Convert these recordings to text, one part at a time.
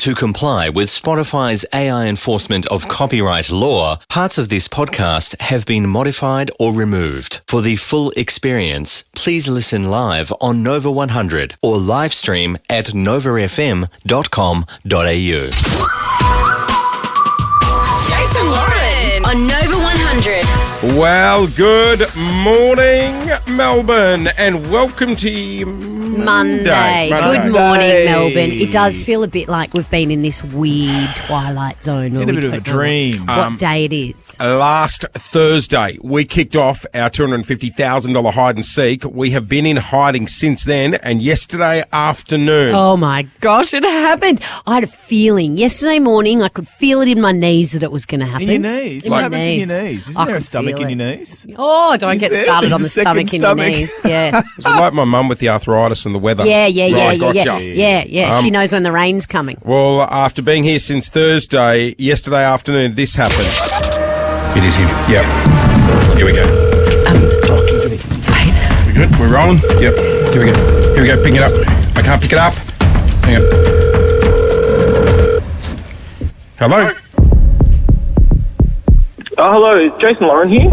To comply with Spotify's AI enforcement of copyright law, parts of this podcast have been modified or removed. For the full experience, please listen live on Nova 100 or live stream at novafm.com.au. Jason Lauren on Nova 100. Well, good morning, Melbourne, and welcome to Monday. Good morning, Melbourne. It does feel a bit like we've been in this weird twilight zone. In a bit of a dream. What day it is. Last Thursday, we kicked off our $250,000 hide and seek. We have been in hiding since then, and yesterday afternoon... Oh my gosh, it happened. I had a feeling. Yesterday morning, I could feel it in my knees that it was going to happen. In your knees? In what my happens knees. in your knees? Isn't I there a could stomach feel in your it. knees? Oh, don't get started on the There's a second stomach in your stomach. knees. Yes. It's like my mum with the arthritis and the weather. Yeah. Right, gotcha. Yeah. She knows when the rain's coming. Well, after being here since Thursday, yesterday afternoon, this happened. It is him. Yep. Here we go. We good? We're rolling? Yep. Here we go. Here we go. Pick it up. I can't pick it up. Hang on. Hello? Hello, is Jason Lauren here?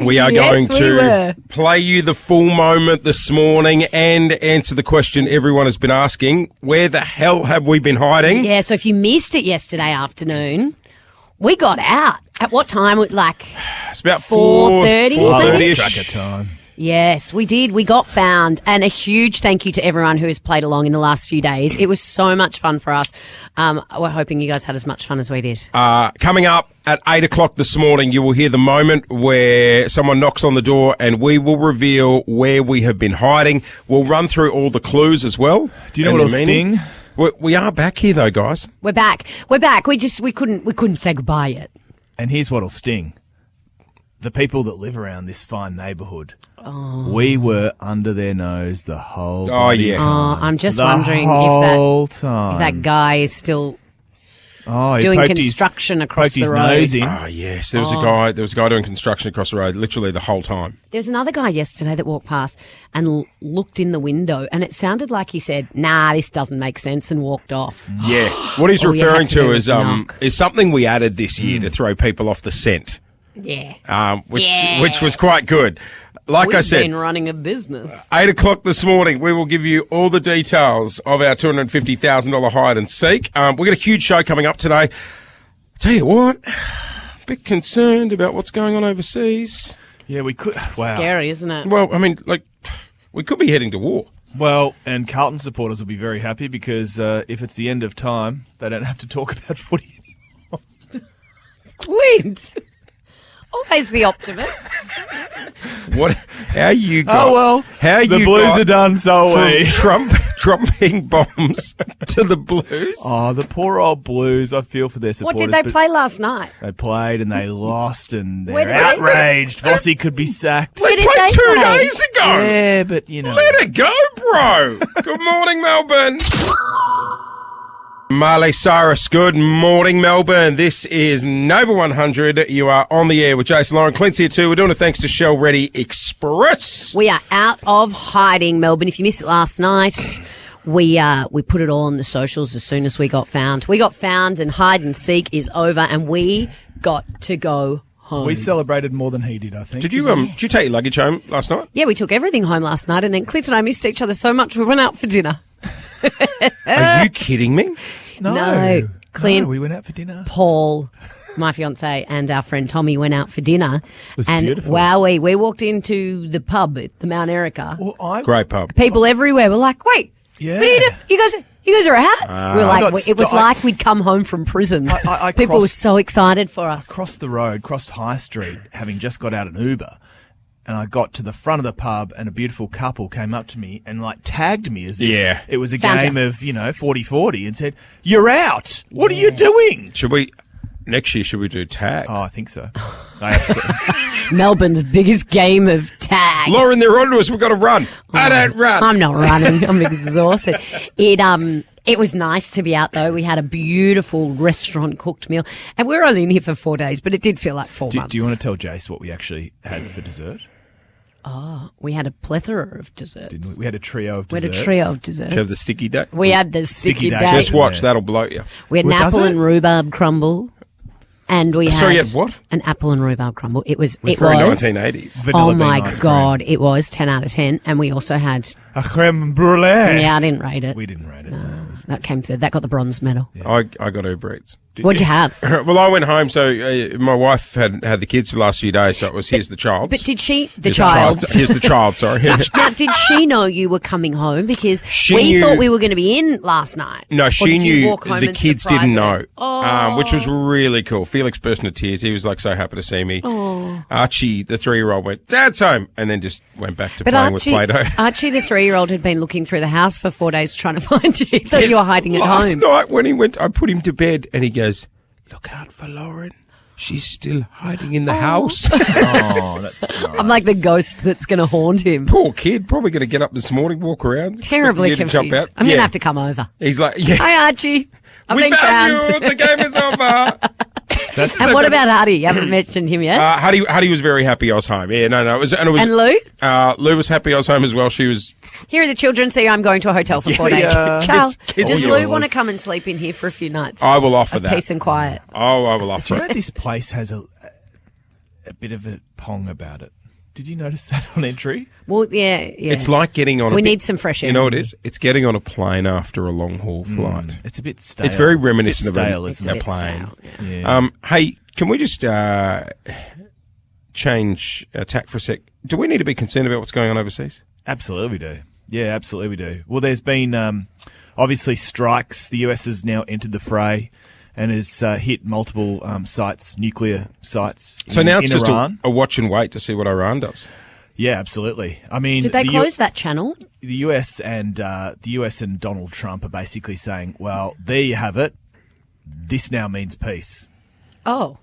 We are going to play you the full moment this morning and answer the question everyone has been asking. Where the hell have we been hiding? Yeah, so if you missed it yesterday afternoon, we got out. At what time? Like It's about 4:30? 4:30-ish. Tracker time. Yes, we did. We got found. And a huge thank you to everyone who has played along in the last few days. It was so much fun for us. We're hoping you guys had as much fun as we did. Coming up at 8 o'clock this morning, you will hear the moment where someone knocks on the door and we will reveal where we have been hiding. We'll run through all the clues as well. Do you know what'll sting? We are back here though, guys. We're back. We couldn't say goodbye yet. And here's what'll sting. The people that live around this fine neighbourhood. Oh. We were under their nose the whole Yeah. time. I'm just the wondering whole if time. that guy is still he doing poked construction across poked the his road. nose in. Oh, yes. There was a guy doing construction across the road literally the whole time. There's another guy yesterday that walked past and looked in the window, and it sounded like he said, "Nah, this doesn't make sense," and walked off. Yeah. What he's All you referring had to do to was knock. is something we added this year to throw people off the scent. Yeah. Which was quite good. Like We've I said, been running a business. 8 o'clock this morning, we will give you all the details of our $250,000 hide and seek. We've got a huge show coming up today. Tell you what, a bit concerned about what's going on overseas. Yeah, we could. Wow. Scary, isn't it? Well, I mean, we could be heading to war. Well, and Carlton supporters will be very happy because if it's the end of time, they don't have to talk about footy anymore. Clint! Always the optimist. What? How you got? Oh, well, how the you Blues got are done, so are we. from trumping bombs to the Blues? Oh, the poor old Blues. I feel for their What supporters. did they but play last night? They played and they lost and Where they're did they- outraged. Vossi could be sacked. They did played they 2 play? days ago. Yeah, but you know. Let it go, bro. Good morning, Melbourne. Miley Cyrus, good morning, Melbourne. This is Nova 100. You are on the air with Jason Lauren. Clint's here too. We're doing a thanks to Shell Ready Express. We are out of hiding, Melbourne. If you missed it last night, we put it all on the socials as soon as we got found. We got found and hide and seek is over and we got to go home. We celebrated more than he did, I think. Did you take your luggage home last night? Yeah, we took everything home last night and then Clint and I missed each other so much we went out for dinner. Are you kidding me? No. Clint, No, we went out for dinner. Paul, my fiance, and our friend Tommy went out for dinner. was and beautiful. Wowee, we walked into the pub at the Mount Erica. Well, Great pub. People everywhere were like, "Wait, Yeah. what are you doing? You guys are out?" we were like, got it was sto- like we'd come home from prison. I People were crossed- so excited for us. crossed the road, crossed High Street, having just got out an Uber, and I got to the front of the pub, and a beautiful couple came up to me and tagged me as if Yeah. it was a Found game you. of 40-40 and said, "You're out. What are you doing?" Next year, should we do tag? Oh, I think so. I absolutely. Melbourne's biggest game of tag. Lauren, they're on to us. We've got to run. I don't run. I'm not running. I'm exhausted. It was nice to be out though. We had a beautiful restaurant cooked meal, and we were only in here for 4 days, but it did feel like 4 months. Do you want to tell Jace what we actually had for dessert? We had a plethora of desserts. Didn't we? We had a trio of We had desserts. a trio of desserts. Did you have the sticky date? We had the sticky date. date. Just watch, Yeah. that'll blow you. We had an Well, does apple it? and rhubarb crumble. And we had Sorry, you had what? an apple and rhubarb crumble. It was Very 1980s. Vanilla oh bean my ice God, it was 10 out of 10. And we also had, cream. A creme brulee. yeah, I didn't rate it. We didn't rate it. That came through. That got the bronze medal. I got Uber Eats. What'd you have? Well, I went home, so my wife had the kids the last few days, so it was here's the child. But did she, the Here's child, Here's the child, sorry. now, did she know you were coming home? Because She we knew- thought we were going to be in last night. No, Or she did you knew walk home the and kids surprise didn't her? know, which was really cool. Felix burst into tears. He was like so happy to see me. Archie, the 3-year-old, went, Dad's home, and then just went back to But playing with Play-Doh. Archie, the 3-year-old, had been looking through the house for 4 days trying to find you. He thought you were hiding at Last home. night when he went, I put him to bed, and he goes, "Look out for Lauren. She's still hiding in the house." Oh, that's nice. I'm like the ghost that's going to haunt him. Poor kid, probably going to get up this morning, walk around, Terribly expecting you to confused. jump out. I'm going Yeah. to have to come over. He's like, yeah. Hi, Archie. I've We been found found. you. The game is over. And what about Huddy? You haven't mentioned him yet. Huddy was very happy I was home. Yeah, no, it was. And Lou? Lou was happy I was home as well. She was. Here are the children. See, I'm going to a hotel for 4 See days. ya. Ciao. Kids Does are Lou yours. want to come and sleep in here for a few nights? I will offer of that. peace and quiet. Oh, I will offer Do you know it. this place has a bit of a pong about it? Did you notice that on entry? Well, yeah. It's like getting on. We a need some fresh air. You know what it is? It's getting on a plane after a long haul flight. It's a bit stale. It's very reminiscent Bit stale, of isn't a it? bit plane. stale, Yeah. Hey, can we just change tack for a sec? Do we need to be concerned about what's going on overseas? Absolutely we do. Yeah, absolutely we do. Well, there's been obviously strikes. The US has now entered the fray and has hit multiple sites, nuclear sites. So in, now it's in just Iran. a watch and wait to see what Iran does. Yeah, absolutely. I mean, Did they the close that channel? the US and Donald Trump are basically saying, "Well, there you have it. This now means peace. Oh.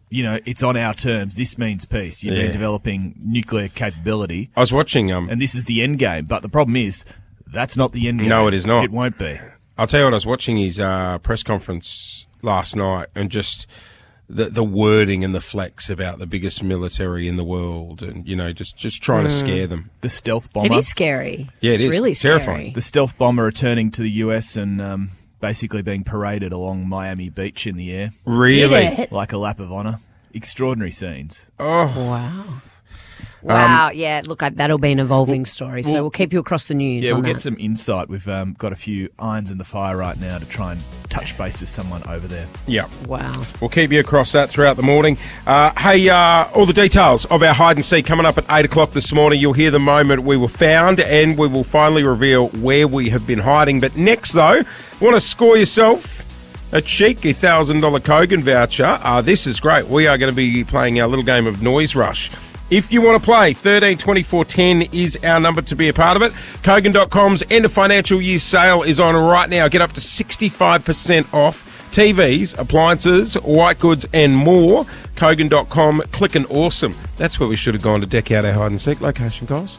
You know, it's on our terms. This means peace. You've Yeah. been developing nuclear capability, I was watching. and this is the end game. But the problem is, that's not the end game. No, it is not. It won't be. I'll tell you what, I was watching his press conference last night, and just the wording and the flex about the biggest military in the world, and just trying to scare them. The stealth It bomber. is scary. Yeah, it it's is. really It's scary. terrifying. The stealth bomber returning to the US and basically being paraded along Miami Beach in the air Really? Did it? like a lap of honor. Extraordinary scenes. Oh, Wow. Wow, yeah, look, that'll be an evolving story, so we'll keep you across the news Yeah, on we'll that. get some insight. We've got a few irons in the fire right now to try and touch base with someone over there. yeah. Wow. We'll keep you across that throughout the morning. Hey, all the details of our hide and seek coming up at 8 o'clock this morning. You'll hear the moment we were found, and we will finally reveal where we have been hiding. But next, though, want to score yourself a cheeky $1,000 Kogan voucher. This is great. We are going to be playing our little game of Noise Rush. If you want to play, 13 24 10 is our number to be a part of it. Kogan.com's end of financial year sale is on right now. Get up to 65% off TVs, appliances, white goods and more. Kogan.com, clicking awesome. That's where we should have gone to deck out our hide and seek location, guys.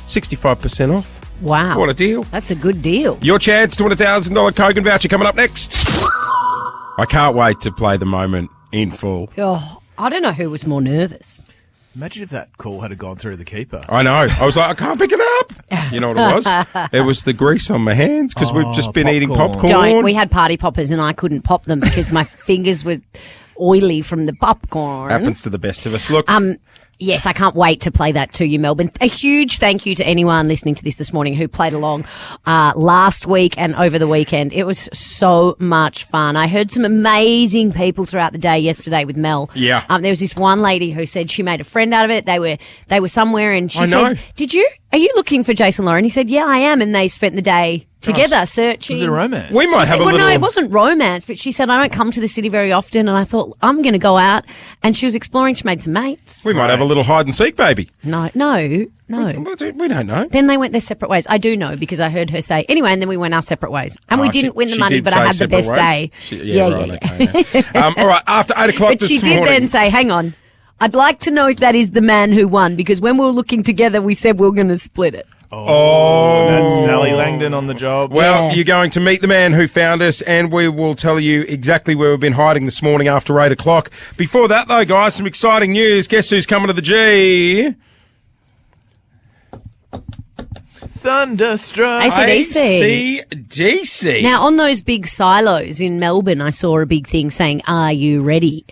65% off. Wow. What a deal. That's a good deal. Your chance to win a $1,000 Kogan voucher coming up next. I can't wait to play the moment in full. Oh, I don't know who was more nervous. Imagine if that call had gone through the keeper. I know. I was like, I can't pick it up. You know what it was? It was the grease on my hands because we've just been eating popcorn. popcorn. Don't. We had party poppers and I couldn't pop them because my fingers were oily from the popcorn. Happens to the best of us. Look, Yes, I can't wait to play that to you, Melbourne. A huge thank you to anyone listening to this morning who played along last week and over the weekend. It was so much fun. I heard some amazing people throughout the day yesterday with Mel. Yeah. There was this one lady who said she made a friend out of it. They were somewhere and she I know. said, are you looking for Jason Lauren? He said, yeah, I am. And they spent the day together searching. Was it a romance? we might She have said, a well, little. no, it wasn't romance, but she said, I don't come to the city very often. And I thought, I'm going to go out. And she was exploring. She made some mates. We might have a little hide and seek, baby. No. We don't know. Then they went their separate ways. I do know because I heard her say, anyway, and then we went our separate ways. And we didn't win the She money, did but say I had the separate best ways. day. Okay. All right, after 8 o'clock But this she morning. did then say, hang on, I'd like to know if that is the man who won because when we were looking together, we said we were going to split it. Oh, That's Sally Langdon on the job. Well, Yeah. you're going to meet the man who found us, and we will tell you exactly where we've been hiding this morning after 8 o'clock. Before that, though, guys, some exciting news. Guess who's coming to the G? Thunderstruck. AC/DC. AC/DC. Now, on those big silos in Melbourne, I saw a big thing saying, "Are you ready?"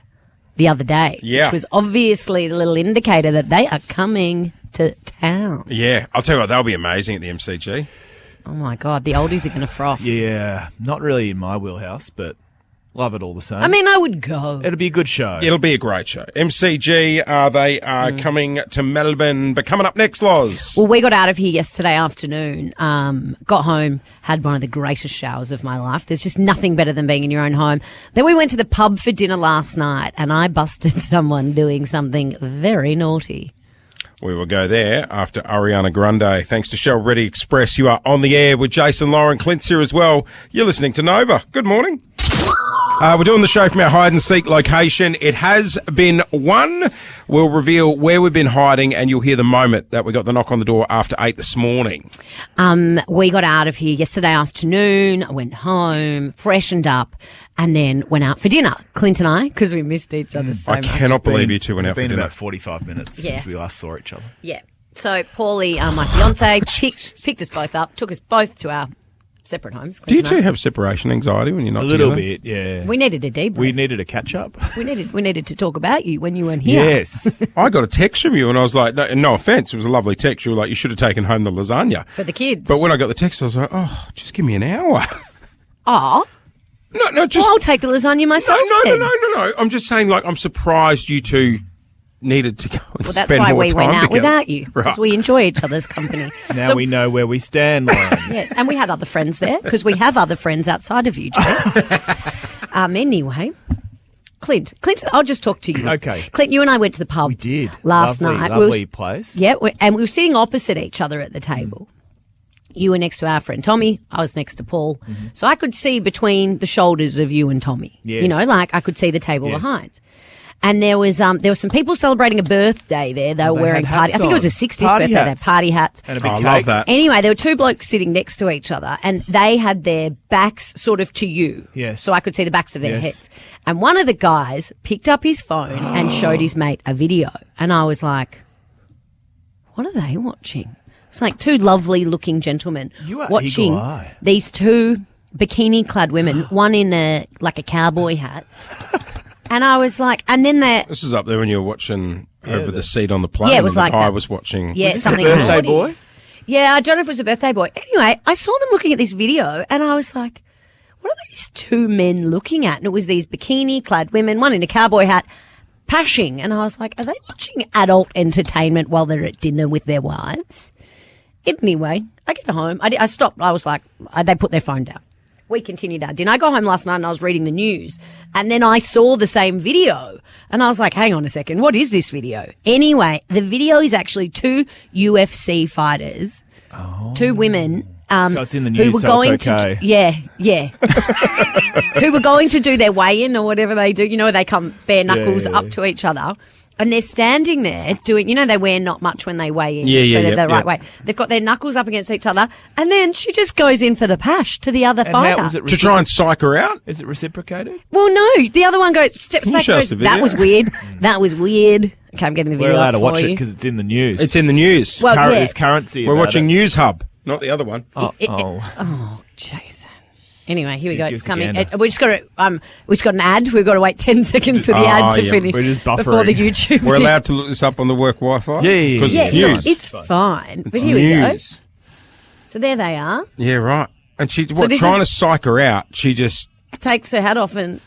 the other day, Yeah. which was obviously the little indicator that they are coming to town. Yeah, I'll tell you what, that'll be amazing at the MCG. Oh, my God, the oldies are going to froth. Yeah, not really in my wheelhouse, but love it all the same. I mean, I would go. it'll be a good show. It'll be a great show. MCG, they are coming to Melbourne. But coming up next, Loz. Well, we got out of here yesterday afternoon, got home, had one of the greatest showers of my life. There's just nothing better than being in your own home. Then we went to the pub for dinner last night, and I busted someone doing something very naughty. We will go there after Ariana Grande. Thanks to Shell Ready Express. You are on the air with Jason Lauren. Clint's here as well. You're listening to Nova. Good morning. We're doing the show from our hide and seek location. It has been won. We'll reveal where we've been hiding, and you'll hear the moment that we got the knock on the door after 8 this morning. We got out of here yesterday afternoon. I went home, freshened up, and then went out for dinner. Clint and I, because we missed each other so I much. cannot believe you two went out for Been dinner. about 45 minutes Yeah. since we last saw each other. Yeah. So Paulie, my fiance, picked us both up, took us both to our separate homes. Do you Clint and two have separation anxiety when you're not A little together? bit, yeah. I. We needed a debrief. We needed a catch up. We needed to talk about you when you weren't here. Yes. I got a text from you and I was like, no offense, it was a lovely text. You were like, you should have taken home the lasagna. For the kids. But when I got the text, I was like, oh, just give me an hour. Oh, No, just. well, I'll take the lasagna myself. No. then. I'm just saying, like, I'm surprised you two needed to go and Well, that's spend why more we time went out together. without you, because Right. we enjoy each other's company. Now So- we know where we stand, Lauren. Yes, and we had other friends there, because we have other friends outside of you, Jess. Anyway, Clint, I'll just talk to you. Okay. Clint, you and I went to the pub We did. last Lovely, night. Lovely place. Yeah, and we were sitting opposite each other at the table. You were next to our friend Tommy. I was next to Paul. So I could see between the shoulders of you and Tommy. Yes. You know, like I could see the table Yes. behind. And there was some people celebrating a birthday there. They were They wearing had party. I hats think it was a on. 60th Party birthday. They had hats. party hats. And a big I cake. love that. Anyway, there were two blokes sitting next to each other, and they had their backs sort of to you. Yes. So I could see the backs of their Yes. heads. And one of the guys picked up his phone and showed his mate a video. And I was like, what are they watching? It's like two lovely looking gentlemen You are watching eagle-eye. these two bikini clad women, one in a cowboy hat. And I was like, and then they're, This is up there when you were watching over the seat on the plane. Yeah, it was and the like guy that. was watching. yeah, Is this something a birthday naughty. boy? Yeah, I don't know if it was a birthday boy. Anyway, I saw them looking at this video and I was like, what are these two men looking at? And it was these bikini clad women, one in a cowboy hat, pashing. And I was like, are they watching adult entertainment while they're at dinner with their wives? Anyway, I get home. I stopped. I was like, they put their phone down. We continued our dinner. I got home last night and I was reading the news and then I saw the same video and I was like, hang on a second, what is this video? Anyway, the video is actually two UFC fighters, two women. So it's in the who news, were so going it's okay. to, yeah, who were going to do their weigh-in or whatever they do. You know, they come bare knuckles yeah. up to each other. And they're standing there doing, you know, they wear not much when they weigh in. Yeah, so they're the yep. right way. They've got their knuckles up against each other. And then she just goes in for the pash to the other And fighter. how was it To try and psych her out? Is it reciprocated? Well, no. The other one steps Can you back show and us goes, the that video?" was weird. That was weird. Okay, I'm getting the We're video allowed up to for watch it you. because it's in the news. It's in the news. Well, yeah. There's currency. We're about watching it. News Hub, not the other one. Oh. Jason. Anyway, here we go. Give It's us a coming. gander. We just got an ad. We've got to wait 10 seconds for the ad to yeah. finish We're just before the buffering. YouTube. We're allowed to look this up on the work Wi-Fi? Yeah. Because Yeah, it's look, news. it's fine. But It's here we go. news. So there they are. Yeah, right. And she, this trying is- to psych her out, she just, Takes her hat off and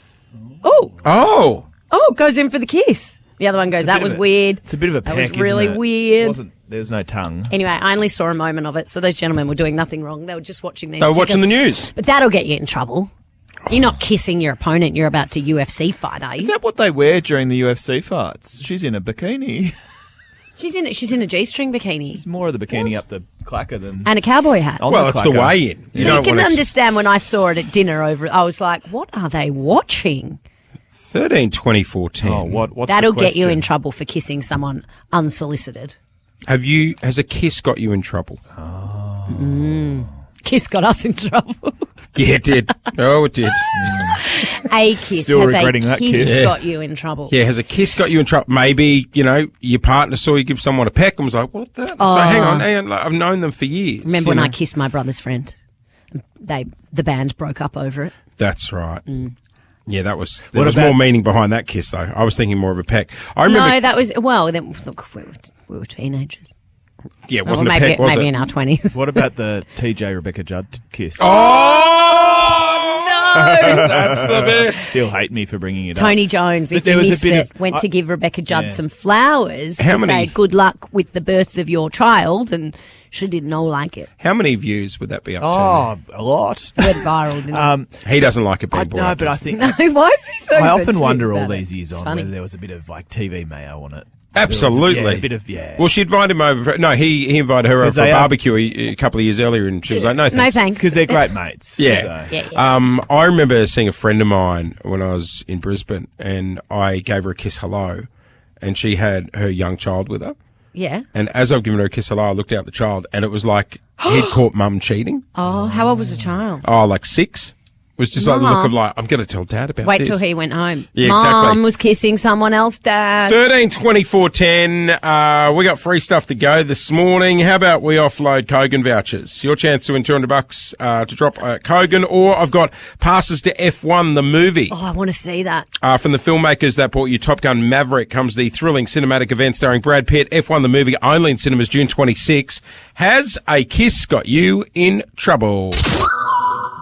oh, goes in for the kiss. The other one goes, that was weird. It's a bit of a That peck, was really isn't it? weird. There's no tongue. Anyway, I only saw a moment of it, so those gentlemen were doing nothing wrong. They were just watching these. they were watching the chicas. news. But that'll get you in trouble. You're not kissing your opponent. You're about to UFC fight, are Is you? that what they wear during the UFC fights? She's in a bikini. She's in a G-string bikini It's more of the bikini up the clacker than and a cowboy hat. on Well, the it's the clacker. weigh-in. So you can understand when I saw it at dinner I was like, what are they watching? 13/20/14. Oh, what's That'll the get you in question? trouble for kissing someone unsolicited. Has a kiss got you in trouble? Kiss got us in trouble. Yeah, it did. Oh, it did. A kiss. Still has regretting a that kiss kiss. Yeah. got you in trouble? Yeah, has a kiss got you in trouble? Maybe, your partner saw you give someone a peck and was like, what the? So hang on, like, I've known them for years. Remember when I kissed my brother's friend? The band broke up over it. That's right. Yeah, there What was about- more meaning behind that kiss, though. I was thinking more of a peck. I remember. No, that was then. Look, we were teenagers. Yeah, it Or wasn't maybe, a peck, was maybe it? in our 20s. What about the TJ Rebecca Judd kiss? Oh, no! That's the best. He'll hate me for bringing it Tony up. Jones, But if there you was a missed bit it, of- went to give Rebecca Judd Yeah. some flowers How to many- say good luck with the birth of your child, and she did not like it. How many views would that be up Oh, a lot. Went viral, didn't to? He doesn't like it being brought No, up, but I does he? think it? No, why is he so I often sensitive wonder all about it? these years It's on funny. whether there was a bit of like TV mayo on it. Absolutely. There was a bit of Well, she invited him over. No, he invited her over 'Cause for a they are- barbecue a couple of years earlier, and she was like, "No, thanks." No thanks. because they're great mates. Yeah. So. Yeah. I remember seeing a friend of mine when I was in Brisbane, and I gave her a kiss hello, and she had her young child with her. Yeah. And as I've given her a kiss hello, I looked out the child, and it was like he'd caught mum cheating. Oh, how old was the child? Oh, like 6. It was just like the look Mum. of like, I'm going to tell Dad about Wait this. till he went home. Yeah, Mom exactly. was kissing someone else, Dad. 13 24 10. We got free stuff to go this morning. How about we offload Kogan vouchers? Your chance to win $200 to drop at Kogan, or I've got passes to F1 the movie. Oh, I want to see that. From the filmmakers that brought you Top Gun Maverick comes the thrilling cinematic event starring Brad Pitt. F1 the movie, only in cinemas June 26. Has a kiss got you in trouble?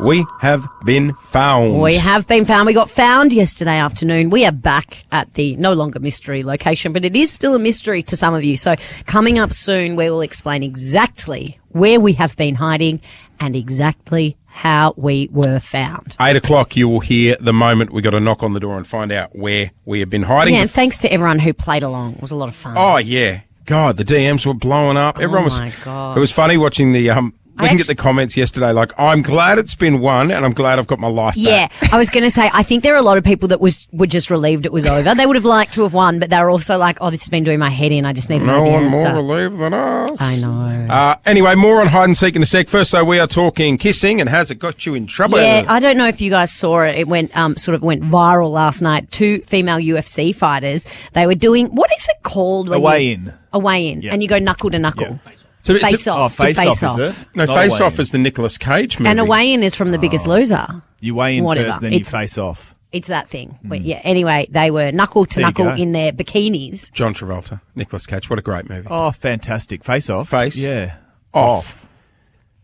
We have been found. We have been found. We got found yesterday afternoon. We are back at the no longer mystery location, but it is still a mystery to some of you. So coming up soon, we will explain exactly where we have been hiding and exactly how we were found. 8 o'clock, you will hear the moment we got to knock on the door and find out where we have been hiding. Yeah, and thanks to everyone who played along. It was a lot of fun. Oh, yeah. God, the DMs were blowing up. Everyone was. my God. It was funny watching the. Looking at actually- the comments yesterday, like, I'm glad it's been won and I'm glad I've got my life Yeah, back. I was going to say, I think there are a lot of people that were just relieved it was over. They would have liked to have won, but they were also like, oh, this has been doing my head in. I just need to No know the one answer. more relieved than us. I know. Anyway, more on hide and seek in a sec. First, so we are talking kissing, and has it got you in trouble? Yeah, I don't know if you guys saw it. It went sort of went viral last night. 2 female UFC fighters. They were doing, what is it called? when A weigh you- in. A weigh in, Yeah. and you go knuckle to knuckle. So it's Face off. Oh, to face off, is it? No, Not a Face weigh Off in. is the Nicolas Cage movie. And a weigh in is from The Biggest Loser. You weigh in Whatever. first, then It's- you face off. It's that thing. But yeah, anyway, they were knuckle to There you knuckle go. in their bikinis. John Travolta, Nicolas Cage. What a great movie. Oh, fantastic. Face off. Face Yeah. Off.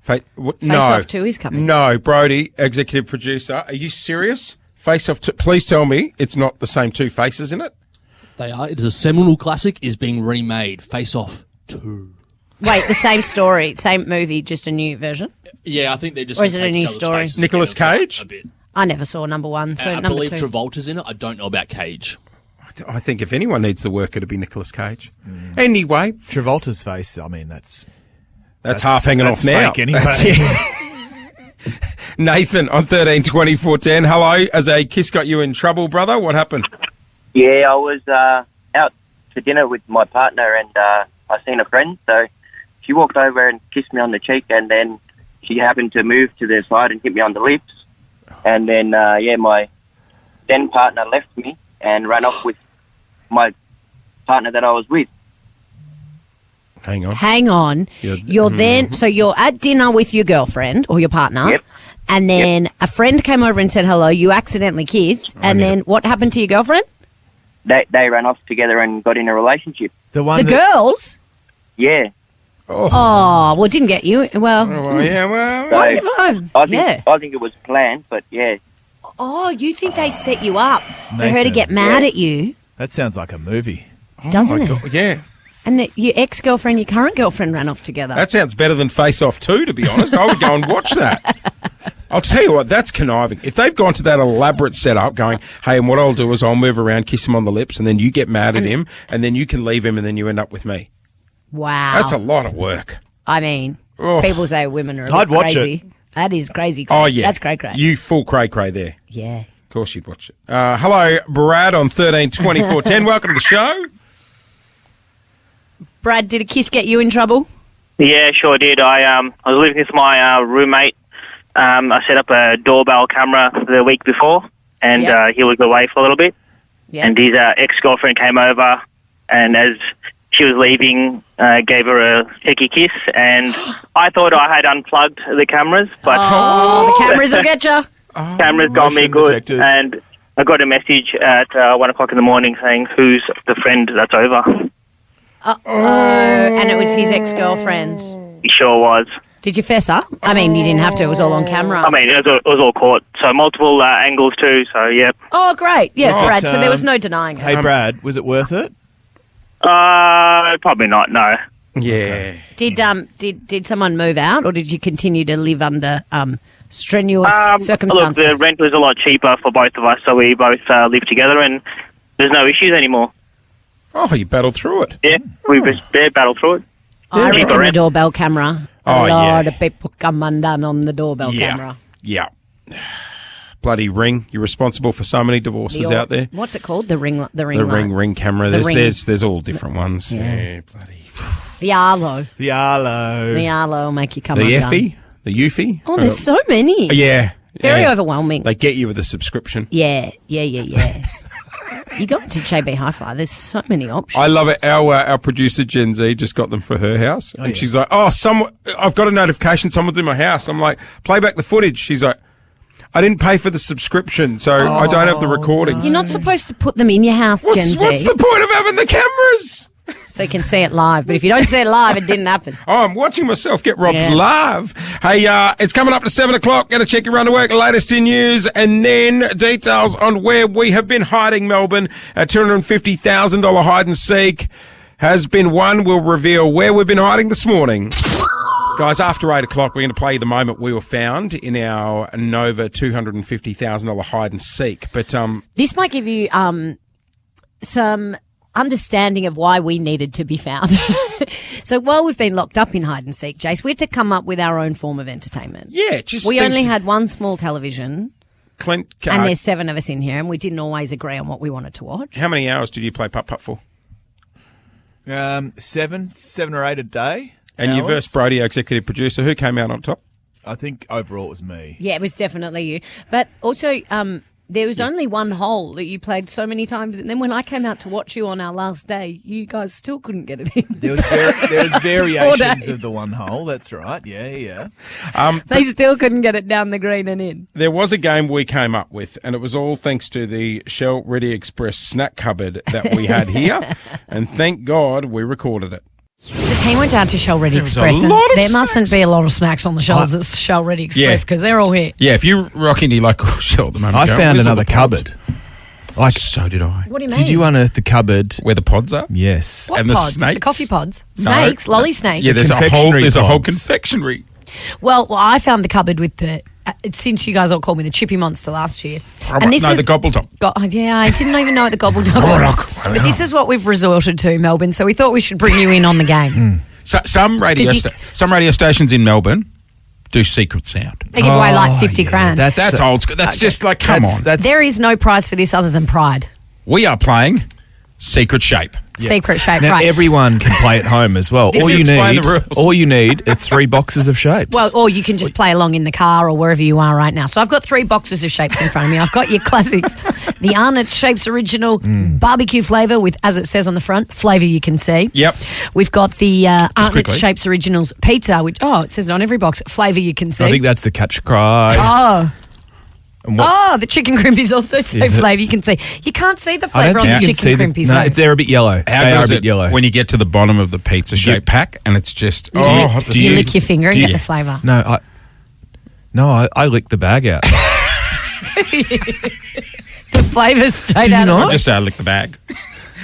Face no. Off 2 is coming. No, Brody, executive producer. Are you serious? Face Off. Please tell me it's not the same 2 faces in it. They are. It is a seminal classic. Is being remade. Face Off 2. Wait, the same story, same movie, just a new version? Yeah, I think they're just. Or is gonna it a take new each other's story? faces Nicolas together Cage? a bit. I never saw number 1, so I number believe 2. Travolta's in it. I don't know about Cage. I think if anyone needs the worker to be Nicolas Cage. Anyway, Travolta's face, I mean, that's half hanging that's off now. fake anyway. That's it. Nathan on 13 24 10. Hello. Has a kiss got you in trouble, brother? What happened? Yeah, I was out for dinner with my partner, and I seen a friend. So she walked over and kissed me on the cheek, and then she happened to move to the side and hit me on the lips. And then, my then partner left me and ran off with my partner that I was with. Hang on. Hang on. You're then, so you're at dinner with your girlfriend or your partner. Yep. And then a friend came over and said hello. You accidentally kissed. And then what happened to your girlfriend? They ran off together and got in a relationship. the one The that, girls? Yeah. Oh, well, it didn't get you. Well, Well, yeah, well. So oh, yeah. I think it was planned, but yeah. Oh, you think they set you up for her to Nathan. get mad at you, that sounds like a movie. doesn't my it? God, yeah. And that your ex-girlfriend, your current girlfriend ran off together. That sounds better than Face Off 2, to be honest. I would go and watch that. I'll tell you what, that's conniving. If they've gone to that elaborate setup going, hey, and what I'll do is I'll move around, kiss him on the lips, and then you get mad at him, and then you can leave him, and then you end up with me. Wow. That's a lot of work. I mean, Oh. people say women are a I'd bit watch crazy. That is crazy. Oh, yeah. That's great. You full cray-cray there. Yeah. Of course you'd watch it. Hello, Brad on 13 24 10. Welcome to the show. Brad, did a kiss get you in trouble? Yeah, sure did. I was living with my roommate I set up a doorbell camera the week before, and Yeah. he was away for a little bit. Yeah. And his ex-girlfriend came over, and as she was leaving, gave her a cheeky kiss, and I thought I had unplugged the cameras, but Oh, the cameras will get you. cameras got me Motion good, detected. and I got a message at 1 o'clock in the morning saying, "Who's the friend that's over?" And it was his ex-girlfriend. He sure was. Did you fess up? I mean, you didn't have to. It was all on camera. I mean, it was all caught, so multiple angles too. So yeah, Oh, great. Yes, Right, Brad. So there was no denying it. Hey, Brad, was it worth it? probably not. No, Yeah. Did someone move out, or did you continue to live under strenuous look, circumstances? the rent was a lot cheaper for both of us, so we both lived together, and there's no issues anymore. Oh, you battled through it. Yeah, we just battled through it. I cheaper reckon the rent. doorbell camera. Oh, a yeah. lot of people come undone on the doorbell Yeah. camera. Yeah. Bloody Ring. You're responsible for so many divorces out there. What's it called? The ring. The ring. The light. Ring camera. The There's Ring. all different ones. Yeah, bloody. The Arlo. The Arlo. The Arlo will make you come The undone. Effie, the Eufy. Oh, there's so many. Yeah. Very yeah. overwhelming. They get you with a subscription. Yeah. You go to JB Hi-Fi. There's so many options. I love it. Our producer Gen Z just got them for her house, and she's like, "Oh, I've got a notification. Someone's in my house." I'm like, "Play back the footage." She's like, "I didn't pay for the subscription, so I don't have the recordings." You're not supposed to put them in your house, Gen Z, What's the point of having the cameras? so you can see it live. But if you don't see it live, it didn't happen. Oh, I'm watching myself get robbed Yeah. live. Hey, it's coming up to 7 o'clock. Got to check your run to work, latest in news, and then details on where we have been hiding Melbourne. A $250,000 hide and seek has been won. We'll reveal where we've been hiding this morning. Guys, after 8 o'clock, we're going to play the moment we were found in our Nova $250,000 hide and seek. But, This might give you some understanding of why we needed to be found. So while we've been locked up in hide and seek, Jace, we had to come up with our own form of entertainment. yeah, just We things only to- had one small television, Clint, and there's 7 of us in here, and we didn't always agree on what we wanted to watch. how many hours did you play putt-putt for? 7 or 8 a day. And your hours. verse Brody, our executive producer, who came out on top? I think overall it was me. Yeah, it was definitely you. But also, there was only one hole that you played so many times, and then when I came out to watch you on our last day, you guys still couldn't get it in. There was variations days. of the one hole. That's right. Yeah. They still couldn't get it down the green and in. There was a game we came up with, and it was all thanks to the Shell Ready Express snack cupboard that we had here. And thank God we recorded it. The team went down to Shell Ready was a Express, and lot of there mustn't be a lot of snacks on the shelves at Shell Ready Express because they're all here. Yeah, if you rock into your local Shell at the moment, I go, found "Where's all another the pods?" cupboard. Like, So did I. What do you mean? did you unearth the cupboard? Where the pods are? Yes. What and the pods? The snakes? coffee pods? No. Snakes? Lolly snakes? Yeah, there's a whole Confectionery pods. confectionery. Well, I found the cupboard with the... since you guys all called me the Chippy Monster last year. No, the Gobbledop. Yeah, I didn't even know what the Gobbledop was. But this is what we've resorted to, Melbourne, so we thought we should bring you in on the game. So, some radio stations in Melbourne do secret sound. They give away like 50 grand. That's old school. That's just like, come on. There is no prize for this other than pride. We are playing Secret Shape. Secret shape, Now right. everyone can play at home as well. This All is- you Explain need, the rules. all you need, are 3 boxes of shapes. Well, or you can just play along in the car or wherever you are right now. So I've got 3 boxes of shapes in front of me. I've got your classics, the Arnott Shapes Original barbecue flavour with, as it says on the front, flavour you can see. Yep. We've got the Arnott quickly. Shapes Originals pizza, which, it says it on every box, flavour you can see. I think that's the catch cry. Oh, And what's- Oh, the chicken crimpies also say Is it? flavour. You can see. You can't see the I flavour don't on think the you can see chicken the. crimpies. No, though. it's, they're a bit yellow. How They good are a is bit it yellow. when you get to the bottom of the pizza shape pack and it's just Do the you lick your finger and do get you- the flavour? No, I licked the bag out. The flavour's straight Do you out not? of just say I lick the bag.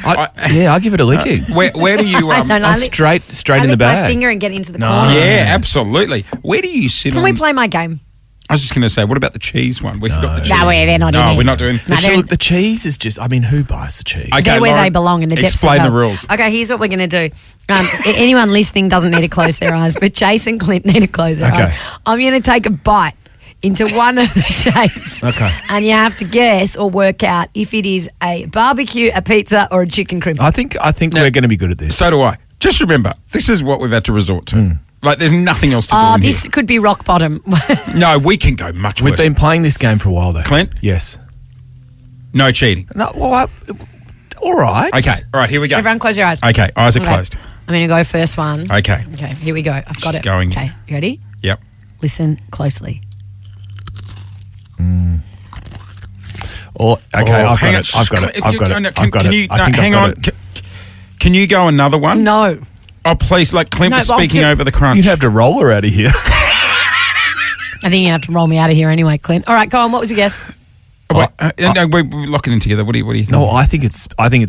I give it a licking. Where do you I don't know. Straight I in the lick my bag. finger and get into the No. corner. Yeah, absolutely. Where do you sit Can on? we play my game? I was just going to say, what about the cheese one? We forgot the cheese. No, they're not in No, it. we're not doing. No, they're in- Look, the cheese is just. I mean, who buys the cheese? Okay, They're where Lauren, they belong in the depths explain of the hell. rules. Okay, here's what we're going to do. Anyone listening doesn't need to close their eyes, but Jason Clint need to close their Okay. eyes. I'm going to take a bite into one of the shapes. Okay. And you have to guess or work out if it is a barbecue, a pizza, or a chicken crimp. I think we're going to be good at this. So do I. Just remember, this is what we've had to resort to. Like, there's nothing else to do Oh, in this here. could be rock bottom. No, we can go much We've worse. been playing this game for a while, though. Clint? Yes. No cheating. No, well, all right. Okay, all right, here we go. Everyone close your eyes. Okay, eyes are Okay. closed. I'm going to go first one. Okay. Okay, here we go. I've got She's it. going. Okay, you ready? Yep. Listen closely. Oh, okay, Oh, I've hang got it. on. I've got it. I've got it. Can I've got you, it. I think hang I've on. got it. Can you go another one? No. Oh, please, like Clint No, was but I'll speaking do- over the crunch. You'd have to roll her out of here. I think you have to roll me out of here anyway, Clint. All right, go on. What was your guess? Oh, wait, no, we're locking in together. What do you think? No, I think it's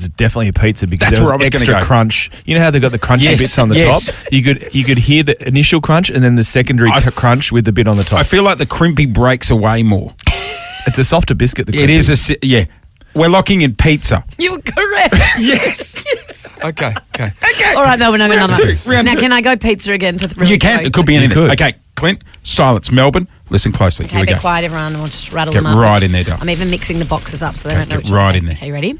definitely a pizza because That's there was where I was gonna extra go. crunch. You know how they've got the crunchy Yes, bits on the yes. top? You could hear the initial crunch and then the secondary crunch with the bit on the top. I feel like the crimpy breaks away more. It's a softer biscuit. The It crimpy. is yeah. We're locking in pizza. You're correct. Yes. Okay. All right, Melbourne, I've got Round another. two, round Now, two. can I go pizza again? To really You can. throw It could be you? anything. could. Okay, Clint, silence. Melbourne, listen closely. Okay, Here we be go. quiet, everyone. We'll just rattle Get them up. right in there, Dom. I'm even mixing the boxes up so they Okay, don't know get which right one. in there. Okay, you ready?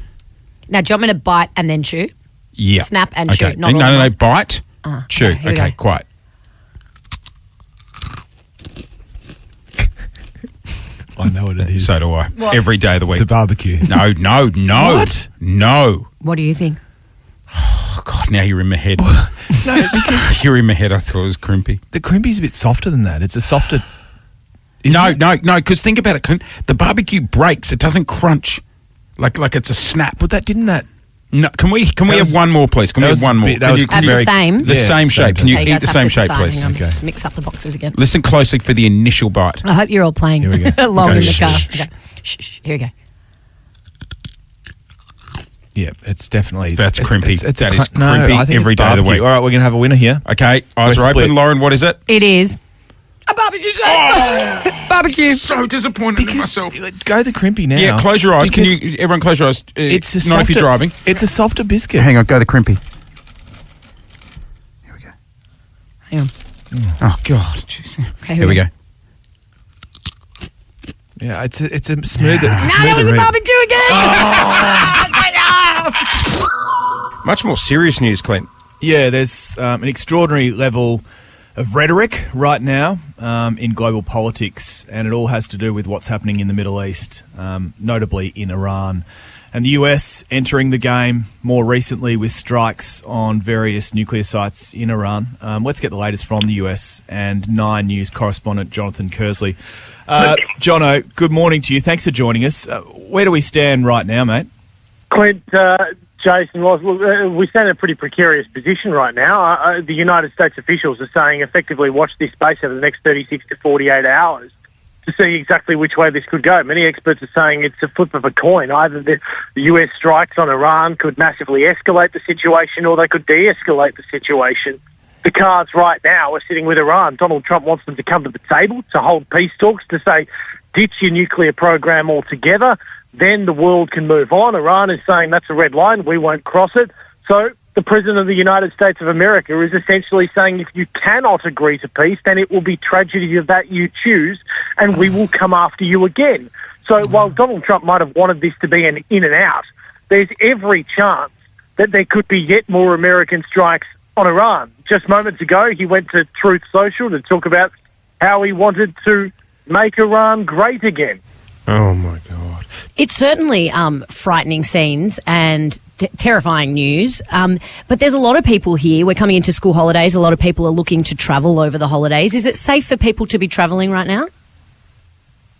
Now, do you want me to bite and then chew? Yeah. Snap and okay. chew, not no, all no, at no. once. Bite, chew. okay, here we Okay, go. quiet. I know what it is. So do I. Every day of the week. It's a barbecue. No. What? No. What do you think? Oh, God, now you're in my head. No, because You're in my head. I thought it was crimpy. the crimpy's a bit softer than that. It's a softer. No, because think about it, Clint. The barbecue breaks. It doesn't crunch like it's a snap. But that didn't that. No, can we That have was- one more, please? Can we that have was one a more? bit- that Can was you- Have the very- same? the Yeah, same shape. Can you So eat guys the have same to shape, decide. please? Hang on, Okay. just mix up the boxes again. Listen closely for the initial bite. I hope you're all playing Here we go. along Okay, in the shh, car. shh, Okay. Shh, here we go. Yeah, it's definitely. That's crimpy. That That is is crimpy every day of the week. All right, we're gonna have a winner here. Okay, eyes We're are open. split. Lauren, what is it? It is a barbecue shake. Barbecue. So disappointed in Because myself. go the crimpy now. Yeah, close your eyes. Can Because you? Everyone, close your eyes. It's a not softer, if you're driving. It's a softer biscuit. Hang on, go the crimpy. Here we go. Hang on. Oh God. Jeez. Okay, Here we go. Yeah, it's a smoother. It's a No, smoother that was a read. barbecue again. Much more serious news, Clint. Yeah, there's an extraordinary level of rhetoric right now in global politics, and it all has to do with what's happening in the Middle East, notably in Iran. And the US entering the game more recently with strikes on various nuclear sites in Iran. Let's get the latest from the US and 9 News correspondent Jonathan Kersley. Jono, good morning to you. Thanks for joining us. Where do we stand right now, mate? Clint, Jason, we stand in a pretty precarious position right now. The United States officials are saying effectively watch this space over the next 36 to 48 hours to see exactly which way this could go. Many experts are saying it's a flip of a coin. Either the US strikes on Iran could massively escalate the situation or they could de-escalate the situation. The cards right now are sitting with Iran. Donald Trump wants them to come to the table to hold peace talks, to say, ditch your nuclear program altogether. Then the world can move on. Iran is saying that's a red line. We won't cross it. So the President of the United States of America is essentially saying if you cannot agree to peace, then it will be tragedy of that you choose, and we will come after you again. So while Donald Trump might have wanted this to be an in and out, there's every chance that there could be yet more American strikes on Iran. Just moments ago, he went to Truth Social to talk about how he wanted to make Iran great again. Oh my God. It's certainly frightening scenes and terrifying news. But there's a lot of people here. We're coming into school holidays. A lot of people are looking to travel over the holidays. Is it safe for people to be travelling right now?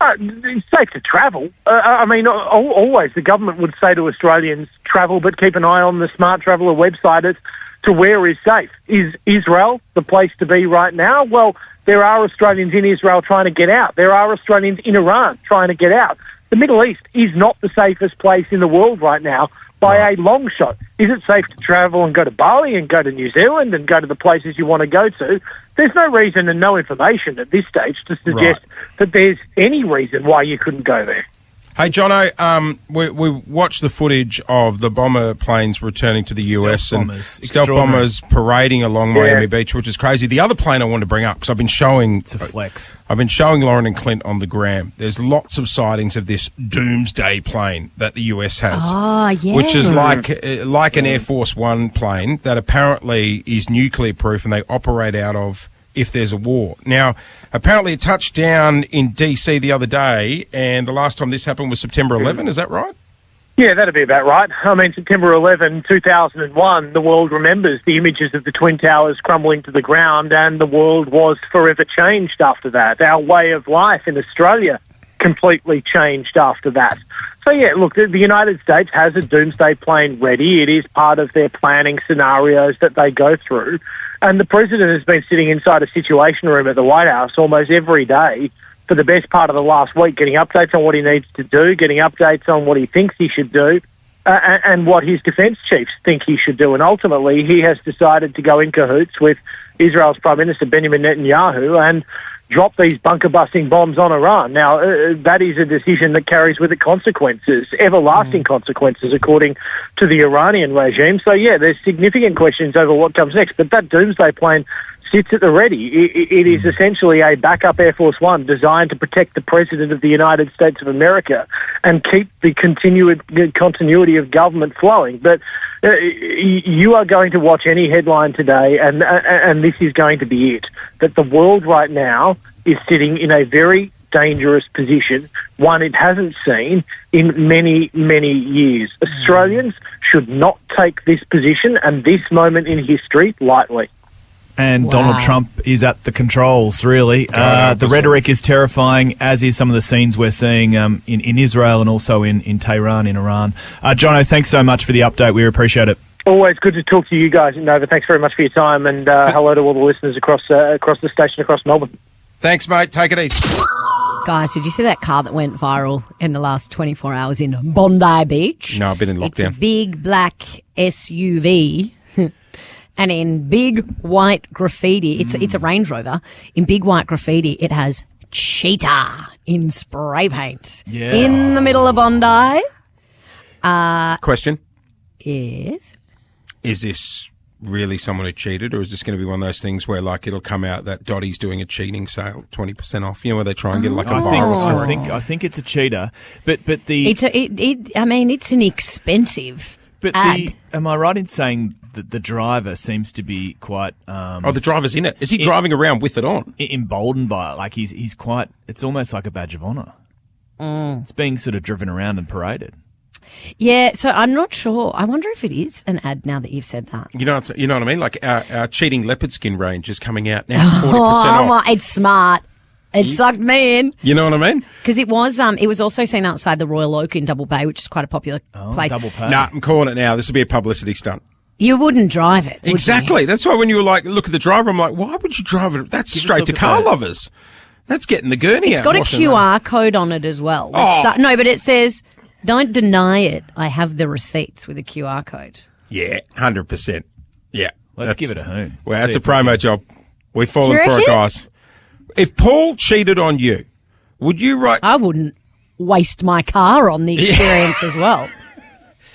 It's safe to travel. I mean, always the government would say to Australians, travel, but keep an eye on the Smart Traveller website as to where is safe. Is Israel the place to be right now? Well, there are Australians in Israel trying to get out. There are Australians in Iran trying to get out. The Middle East is not the safest place in the world right now by a long shot. Is it safe to travel and go to Bali and go to New Zealand and go to the places you want to go to? There's no reason and no information at this stage to suggest that there's any reason why you couldn't go there. Hey, Jono, we watched the footage of the bomber planes returning to the US and stealth bombers parading along Miami Beach, which is crazy. The other plane I wanted to bring up, because I've been showing... It's a flex. I've been showing Lauren and Clint on the gram. There's lots of sightings of this doomsday plane that the US has. Oh, yeah. Which is like an Air Force One plane that apparently is nuclear proof and they operate out of if there's a war. Now, apparently it touched down in DC the other day, and the last time this happened was September 11. Is that right? Yeah, that'd be about right. I mean, September 11, 2001, the world remembers the images of the Twin Towers crumbling to the ground, and the world was forever changed after that. Our way of life in Australia completely changed after that. So, yeah, look, the United States has a doomsday plan ready. It is part of their planning scenarios that they go through. And the president has been sitting inside a situation room at the White House almost every day for the best part of the last week, getting updates on what he needs to do, getting updates on what he thinks he should do, and what his defence chiefs think he should do. And ultimately, he has decided to go in cahoots with Israel's Prime Minister Benjamin Netanyahu and drop these bunker-busting bombs on Iran. Now, that is a decision that carries with it consequences, everlasting consequences, according to the Iranian regime. So, yeah, there's significant questions over what comes next, but that doomsday plan sits at the ready. It is essentially a backup Air Force One designed to protect the President of the United States of America and keep the continuity of government flowing. But you are going to watch any headline today, and this is going to be it, that the world right now is sitting in a very dangerous position, one it hasn't seen in many, many years. Australians should not take this position and this moment in history lightly. And Donald Trump is at the controls, really. The rhetoric is terrifying, as is some of the scenes we're seeing in Israel and also in Tehran, in Iran. Jono, thanks so much for the update. We appreciate it. Always good to talk to you guys, Nova. Thanks very much for your time, and hello to all the listeners across the station, across Melbourne. Thanks, mate. Take it easy. Guys, did you see that car that went viral in the last 24 hours in Bondi Beach? No, I've been in lockdown. It's a big black SUV. And in big white graffiti, it's a Range Rover. In big white graffiti, it has cheetah in spray paint. Yeah. In the middle of Bondi. Question. Yes. Is this really someone who cheated, or is this going to be one of those things where, like, it'll come out that Dottie's doing a cheating sale, 20% off? You know, where they try and get like a viral story. I think it's a cheetah, but the it's an expensive ad. Am I right in saying that the driver seems to be quite the driver's in it. Is he driving around with it on? Emboldened by it. Like he's quite, it's almost like a badge of honour. It's being sort of driven around and paraded. Yeah, so I'm not sure. I wonder if it is an ad now that you've said that. You know what I mean? Like our cheating leopard skin range is coming out now, 40% off. Well, it's smart. It sucked me in. You know what I mean? Because it was also seen outside the Royal Oak in Double Bay, which is quite a popular place. Double Bay. Nah, I'm calling it now. This will be a publicity stunt. You wouldn't drive it, would Exactly. you? That's why when you were like, look at the driver, I'm like, why would you drive it? That's straight to car lovers. That's getting the gurney It's out. got a QR code on it as well. No, but it says, don't deny it. I have the receipts with a QR code. Yeah, 100%. Yeah. Let's give it a hoon. Well, that's a promo job. We've fallen for it, guys. If Paul cheated on you, would you write... I wouldn't waste my car on the experience as well.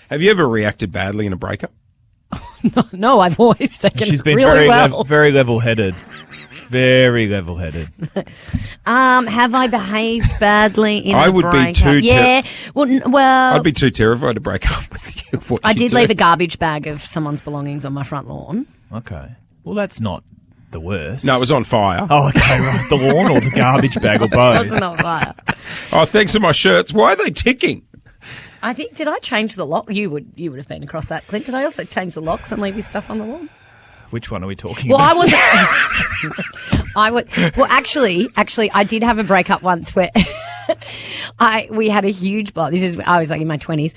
Have you ever reacted badly in a breakup? No, I've always taken She's it been really well. very level-headed. Very level-headed. Have I behaved badly in I a would breakup? be too... Yeah. Well, I'd be too terrified to break up with you. I did leave a garbage bag of someone's belongings on my front lawn. Okay. Well, that's not the worst. No, it was on fire. Oh, okay, right. The lawn or the garbage bag or both? It wasn't on fire. Oh, thanks for my shirts. Why are they ticking? I think, did I change the lock? You would have been across that, Clint. Did I also change the locks and leave your stuff on the lawn? Which one are we talking Well, about? I wasn't. Well, actually, I did have a breakup once where we had a huge blow. I was like in my 20s.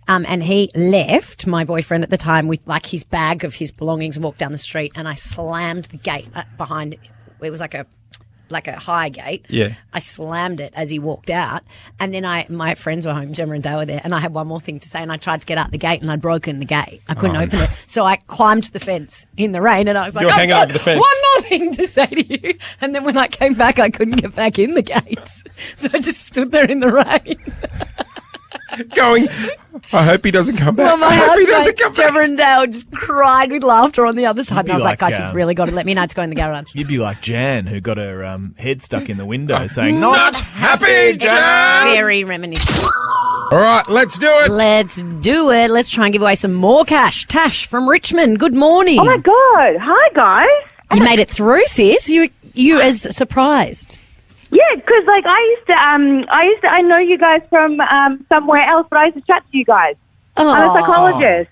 And he left, my boyfriend at the time, with like his bag of his belongings and walked down the street, and I slammed the gate behind it. It was like a high gate. Yeah. I slammed it as he walked out, and then my friends were home, Gemma and Dale were there, and I had one more thing to say, and I tried to get out the gate, and I'd broken the gate. I couldn't open it. So I climbed the fence in the rain, and I was like, You're I've hanging got over the fence. one more thing to say to you. And then when I came back, I couldn't get back in the gate. So I just stood there in the rain. Going, I hope he doesn't come back. Well, my I hope he doesn't housemate, come back. Gemma and Dale, just cried with laughter on the other side. And I was like, like, guys, you've really got to let me know to go in the garage. You'd be like Jan, who got her head stuck in the window saying, Not happy, Jan! Very reminiscent. All right, let's do it. Let's do it. Let's try and give away some more cash. Tash from Richmond, good morning. Oh, my God. Hi, guys. You made it through, sis. You as surprised. Yeah, because like I know you guys from somewhere else, but I used to chat to you guys. I'm a psychologist.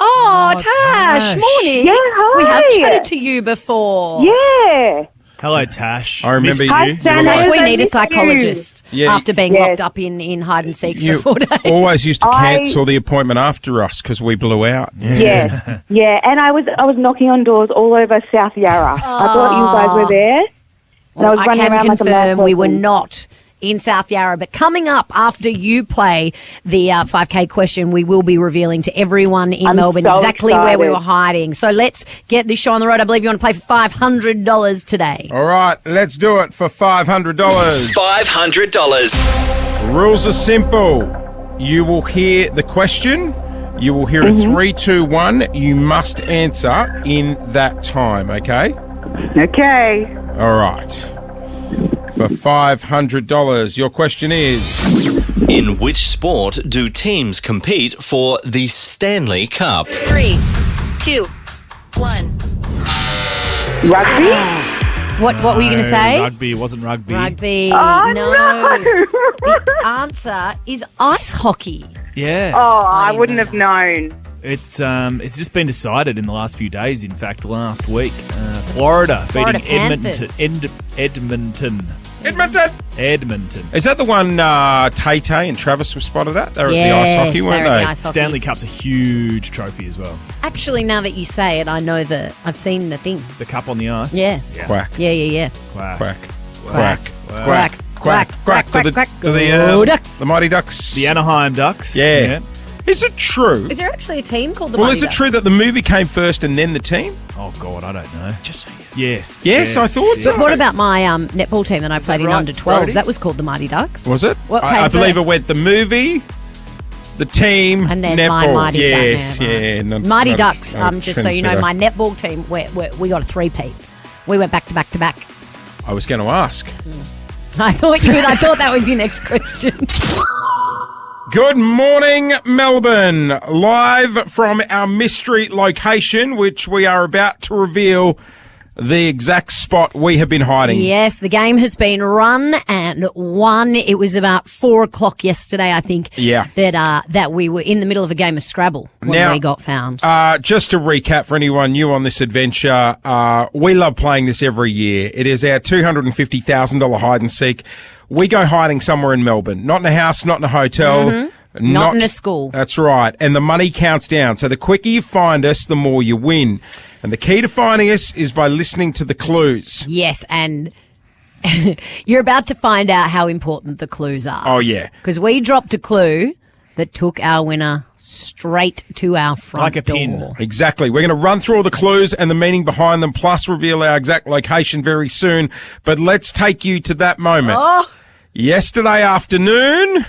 Oh, Tash, morning. Yeah, hi. We have chatted to you before. Yeah. Hello, Tash. I remember Missed you. you. Tash. Tash, we I need a miss psychologist Yeah. after being Yes. locked up in hide and seek You for 4 days. always used to I- cancel the appointment after us because we blew out. Yeah, yeah, and I was knocking on doors all over South Yarra. I thought you guys were there. And I was I running can around like a mad confirm we were person. not in South Yarra. But coming up after you play the 5K question, we will be revealing to everyone in I'm Melbourne so exactly where we excited. were hiding. So let's get this show on the road. I believe you want to play for $500 today. All right, let's do it for $500. $500. Rules are simple. You will hear the question. You will hear a 3, 2, 1. You must answer in that time, okay? Okay. All right. For $500, your question is... In which sport do teams compete for the Stanley Cup? 3, 2, 1. Rugby? What were you going to say? Rugby. It wasn't rugby. Rugby. Oh, no. no. The answer is ice hockey. Yeah. Oh, I wouldn't have known. It's just been decided in the last few days. In fact, last week, Florida Florida beating Panthers. Edmonton. Edmonton. Is that the one Tay-Tay and Travis were spotted at? They were at the ice Yes, hockey, they weren't were at they? the ice hockey. Stanley Cup's a huge trophy as well. Actually, now that you say it, I know that I've seen the thing. The cup on the ice. Yeah. Quack, Yeah. Quack. quack, Quack. quack, quack, quack, to the, quack. to the, Go Ducks. the Mighty Ducks. The Anaheim Ducks. Yeah. Is it true? Is there actually a team called the Well, Mighty is it Ducks? true that the movie came first and then the team? Oh God, I don't know. Just yes. Yes, I thought so. But what about my netball team that I played in right, under 12s? Brody? That was called the Mighty Ducks. Was it? What I came believe first? it went the movie, the team, And then netball. my Mighty yes, Ducks. yeah. Mighty Ducks, not a just so you know, trendsetter. my netball team, we got a three-peat. We went back to back to back. I was going to ask. I thought that was your next question. Good morning, Melbourne. Live from our mystery location, which we are about to reveal the exact spot we have been hiding. Yes, the game has been run and won. It was about 4:00 yesterday, I think. Yeah. That we were in the middle of a game of Scrabble when Now- we got found. Just to recap for anyone new on this adventure, we love playing this every year. It is our $250,000 hide and seek. We go hiding somewhere in Melbourne, not in a house, not in a hotel. Not in a school. That's right. And the money counts down. So the quicker you find us, the more you win. And the key to finding us is by listening to the clues. Yes, and you're about to find out how important the clues are. Oh, yeah. Because we dropped a clue that took our winner straight to our front Like a door. pin. Exactly. We're going to run through all the clues and the meaning behind them, plus reveal our exact location very soon. But let's take you to that moment. Oh. Yesterday afternoon,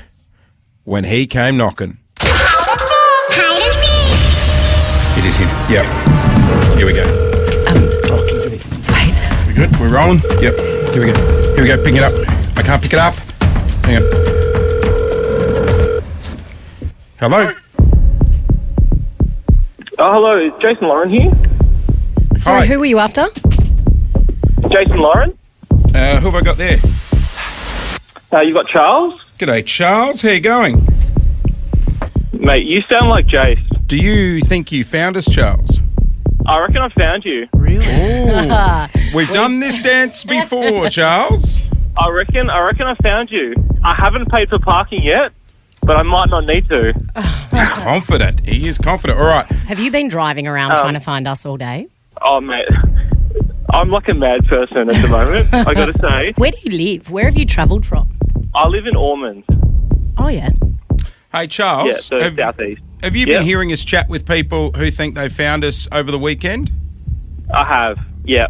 when he came knocking. Hide and seek. It is him. Yep. Here we go. We good? We're rolling? Yep. Here we go. Here we go. Pick it up. I can't pick it up. Hang on. Hello? Oh, hello. Is Jason Lauren here? Sorry, Hi. who were you after? Jason Lauren? Who have I got there? You've got Charles? G'day, Charles. How you going? Mate, you sound like Jace. Do you think you found us, Charles? I reckon I found you. Really? We've done this dance before, Charles. I reckon I found you. I haven't paid for parking yet, but I might not need to. He's confident. He is confident. All right. Have you been driving around trying to find us all day? Oh, mate. I'm like a mad person at the moment, I got to say. Where do you live? Where have you travelled from? I live in Ormond. Oh, yeah. Hey, Charles. Yeah, so southeast. Have you Yep. been hearing us chat with people who think they found us over the weekend? I have, yeah.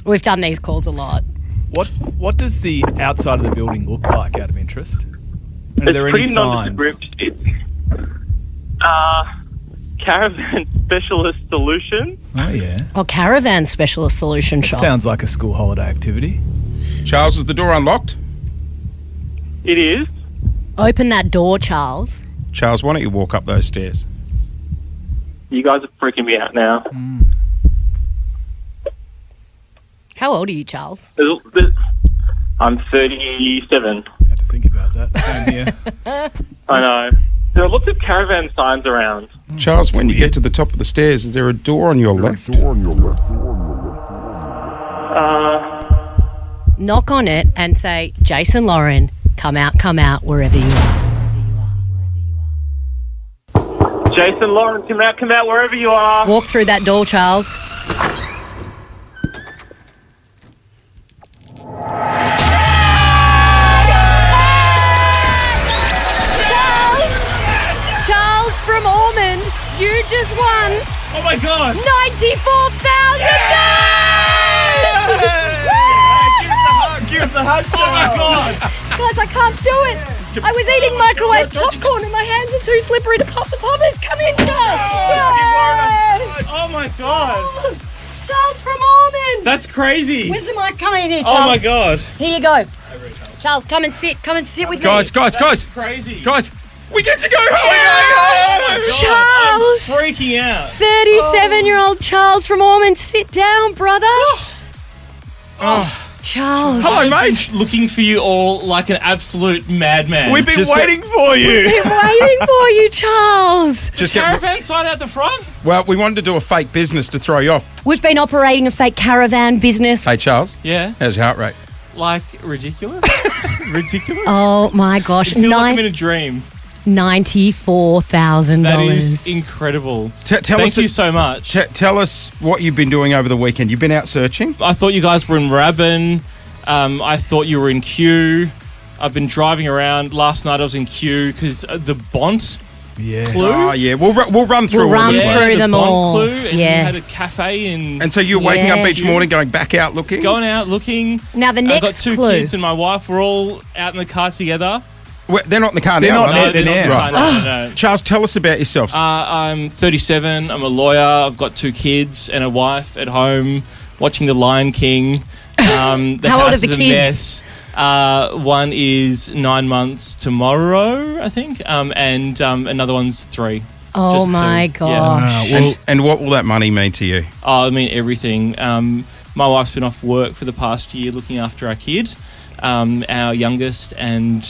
We've done these calls a lot. What does the outside of the building look like, out of interest? And are It's there any pretty signs? nondescript. It's, Caravan Specialist Solution. Oh yeah. Oh, Caravan Specialist Solution Shop. Sounds like a school holiday activity. Charles, is the door unlocked? It is. Open that door, Charles. Charles, why don't you walk up those stairs? You guys are freaking me out now. How old are you, Charles? I'm 37. Had to think about that. Same here. I know. There are lots of caravan signs around. Charles, when you get to the top of the stairs, is there a door on your left? Knock on it and say, Jason Lauren, come out, wherever you are. Jason Lawrence, come out wherever you are. Walk through that door, Charles. Charles from Ormond, you just won. Oh my God! 94,000 Give us a hug. Oh my God! Guys, I can't do it. I was eating microwave popcorn and my hands are too slippery to pop the poppers. Come in, Charles. Yay! Oh my God! Charles from Ormond. That's crazy. Where's the mic? Come in here, Charles. Oh my God! Here you go. Charles, come and sit. Come and sit with me. Guys, Crazy. we get to go home! Charles. I'm freaking out. 37-year-old Charles from Ormond. Sit down, brother. Charles. Hello, mate. I've been looking for you all like an absolute madman. We've been waiting for you. Been waiting for you, Charles. Just get, Caravan sign out the front? well, we wanted to do a fake business to throw you off. We've been operating a fake caravan business. Hey, Charles, Yeah. how's your heart rate? Like, ridiculous? Ridiculous? Oh my gosh, It feels like I'm in a dream. $94,000. That is incredible. Tell Thank us, you so much. Tell us what you've been doing over the weekend. You've been out searching? I thought you guys were in Rabin. I thought you were in Kew. I've been driving around. Last night I was in Kew because the Bont Yes. clue. Oh, yeah. We'll run through We'll all run the through places. them the Bont all. clue, and you Yes. had a cafe in. And so you're waking up each Yes. morning going back out looking? Going out looking. Now the I've got next 2 clue. kids and my wife. We're all out in the car together. Well, they're not in the car They're now, not are there, they? they're Not in the now. car, no. Charles, tell us about yourself. I'm 37. I'm a lawyer. I've got 2 kids and a wife at home watching The Lion King. The How old house are the is a kids? mess. One is 9 months tomorrow, I think, and another one's 3. Oh Just my 2. gosh. Yeah. and what will that money mean to you? Oh, I mean everything. My wife's been off work for the past year looking after our kid, our youngest, and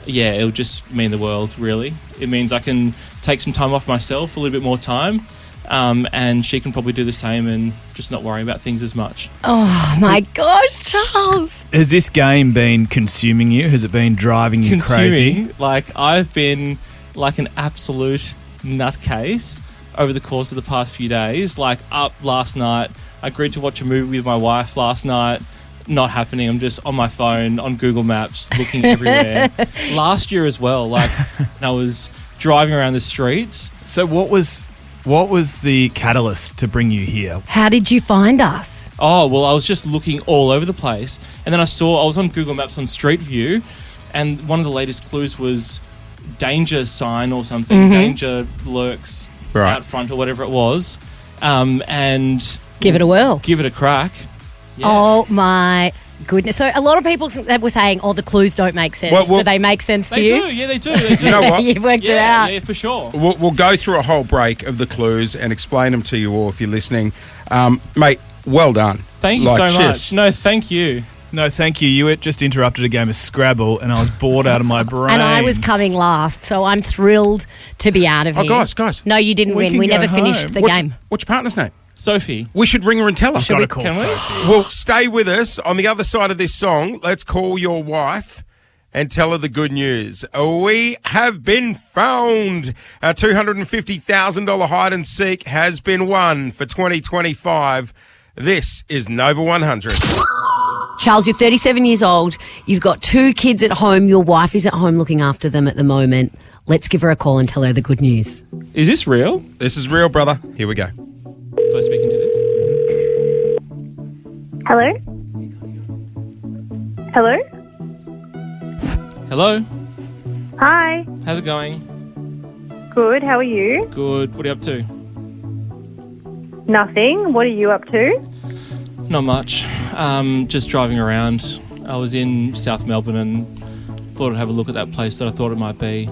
it'll just mean the world, really. It means I can take some time off myself, a little bit more time, and she can probably do the same and just not worry about things as much. Oh my gosh, Charles. Has this game been consuming you? Has it been driving you crazy? Consuming, like I've been like an absolute nutcase over the course of the past few days. Like up last night, I agreed to watch a movie with my wife last night. Not happening. I'm just on my phone on Google Maps looking everywhere. Last year as well, like I was driving around the streets. So what was the catalyst to bring you here? How did you find us? Oh, well, I was just looking all over the place. And then I was on Google Maps on Street View, and one of the latest clues was danger sign or something. Mm-hmm. Danger lurks out front or whatever it was. And Give it a whirl. give it a crack. Yeah. Oh my goodness. So a lot of people that were saying, oh, the clues don't make sense. Well, do they make sense to They you? do. Yeah, they do. They do. You know what? You've worked it yeah, out. yeah, for sure. We'll go through a whole break of the clues and explain them to you all if you're listening. Mate, well done. Thank you Like, so much. just- No, thank you. No, thank you. You had just interrupted a game of Scrabble, and I was bored out of my brain. And I was coming last, so I'm thrilled to be out of Oh, here. guys. No, you didn't We win. can We go never home. finished the What's- game. What's your partner's name? Sophie. We should ring her and tell her. Gotta call Can we? Sophie. Well, stay with us. On the other side of this song, let's call your wife and tell her the good news. We have been found. Our $250,000 hide and seek has been won for 2025. This is Nova 100. Charles, you're 37 years old. You've got 2 kids at home. Your wife is at home looking after them at the moment. Let's give her a call and tell her the good news. Is this real? This is real, brother. Here we go. Do I speak into this? Hello? Hello? Hello? Hi. How's it going? Good. How are you? Good. What are you up to? Nothing. What are you up to? Not much. Just driving around. I was in South Melbourne and thought I'd have a look at that place that I thought it might be.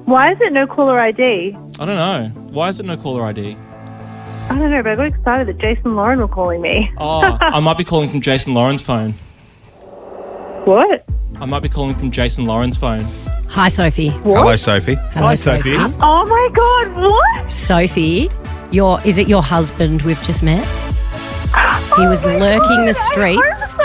Why is it no caller ID? I don't know. Why is it no caller ID? I don't know, but I got excited that Jason and Lauren were calling me. Oh, I might be calling from Jason Lauren's phone. What? I might be calling from Jason Lauren's phone. Hi, Sophie. Hello, Sophie. Hi, Sophie. Oh my God, what? Sophie, is it your husband we've just met? He was lurking the streets.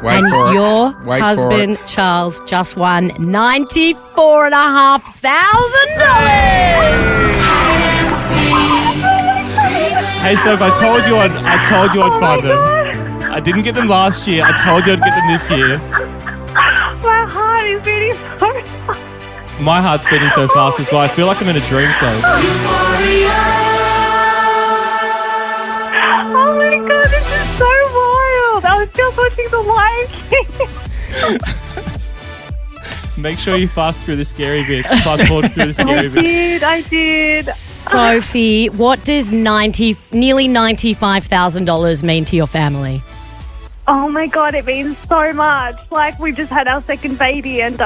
Wait And for it. your Wait for husband, Charles, just won $94,500. Hey, Soph, I told you I'd find them. I didn't get them last year. I told you I'd get them this year. My heart is beating so fast. My heart's beating so fast as well. I feel like I'm in a dream, Soph. Oh my God, this is so wild. I was just watching The Lion King. Make sure you fast through the scary bit. Fast forward through the scary bit. I did. Sophie, what does nearly $95,000 mean to your family? Oh my God, it means so much. Like, we've just had our second baby and,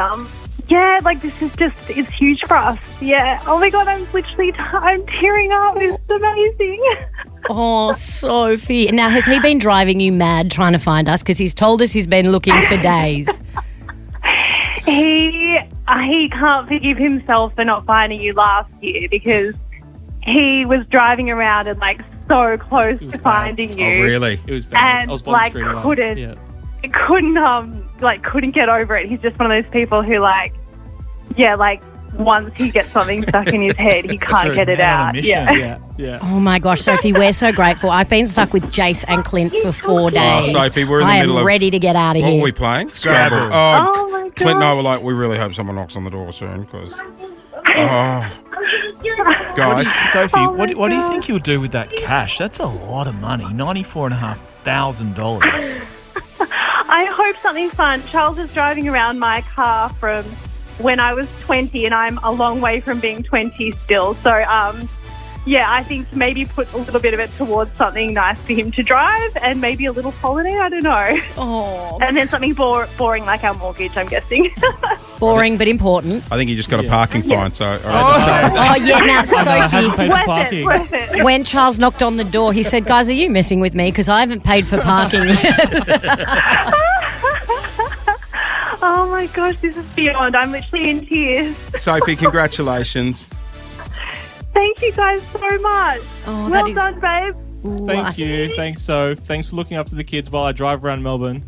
yeah, like this is just, it's huge for us. Yeah. Oh my God, I'm tearing up. It's amazing. Oh, Sophie. Now, has he been driving you mad trying to find us? Because he's told us he's been looking for days. He can't forgive himself for not finding you last year because he was driving around and like so close to finding you. Oh, really? It was bad. And I was like couldn't. Yeah. couldn't get over it. He's just one of those people who once he gets something stuck in his head, he can't get it out. Yeah. Oh my gosh, Sophie, we're so grateful. I've been stuck with Jace and Clint for 4 days. Oh, Sophie, we're in the middle I of... am ready to get out of What here. were we playing? Scrabble. Oh my God. Clint and I were like, we really hope someone knocks on the door soon because... guys. Sophie, Oh what my do you God. think you'll do with that cash? That's a lot of money. $94,500. I hope something fun. Charles is driving around my car from when I was 20 and I'm a long way from being 20 still. So, yeah, I think to maybe put a little bit of it towards something nice for him to drive and maybe a little holiday, I don't know. Oh, And then something boring like our mortgage, I'm guessing. boring but important. I think you just got a parking fine, so... All right, Oh, yeah, now, I haven't Sophie, paid for parking. worth it. when Charles knocked on the door, he said, guys, are you messing with me? Because I haven't paid for parking yet. Oh my gosh, this is beyond. I'm literally in tears. Sophie, congratulations. Thank you guys so much. Oh, well that is done, babe. Thank you. Thanks, Soph. Thanks for looking after the kids while I drive around Melbourne.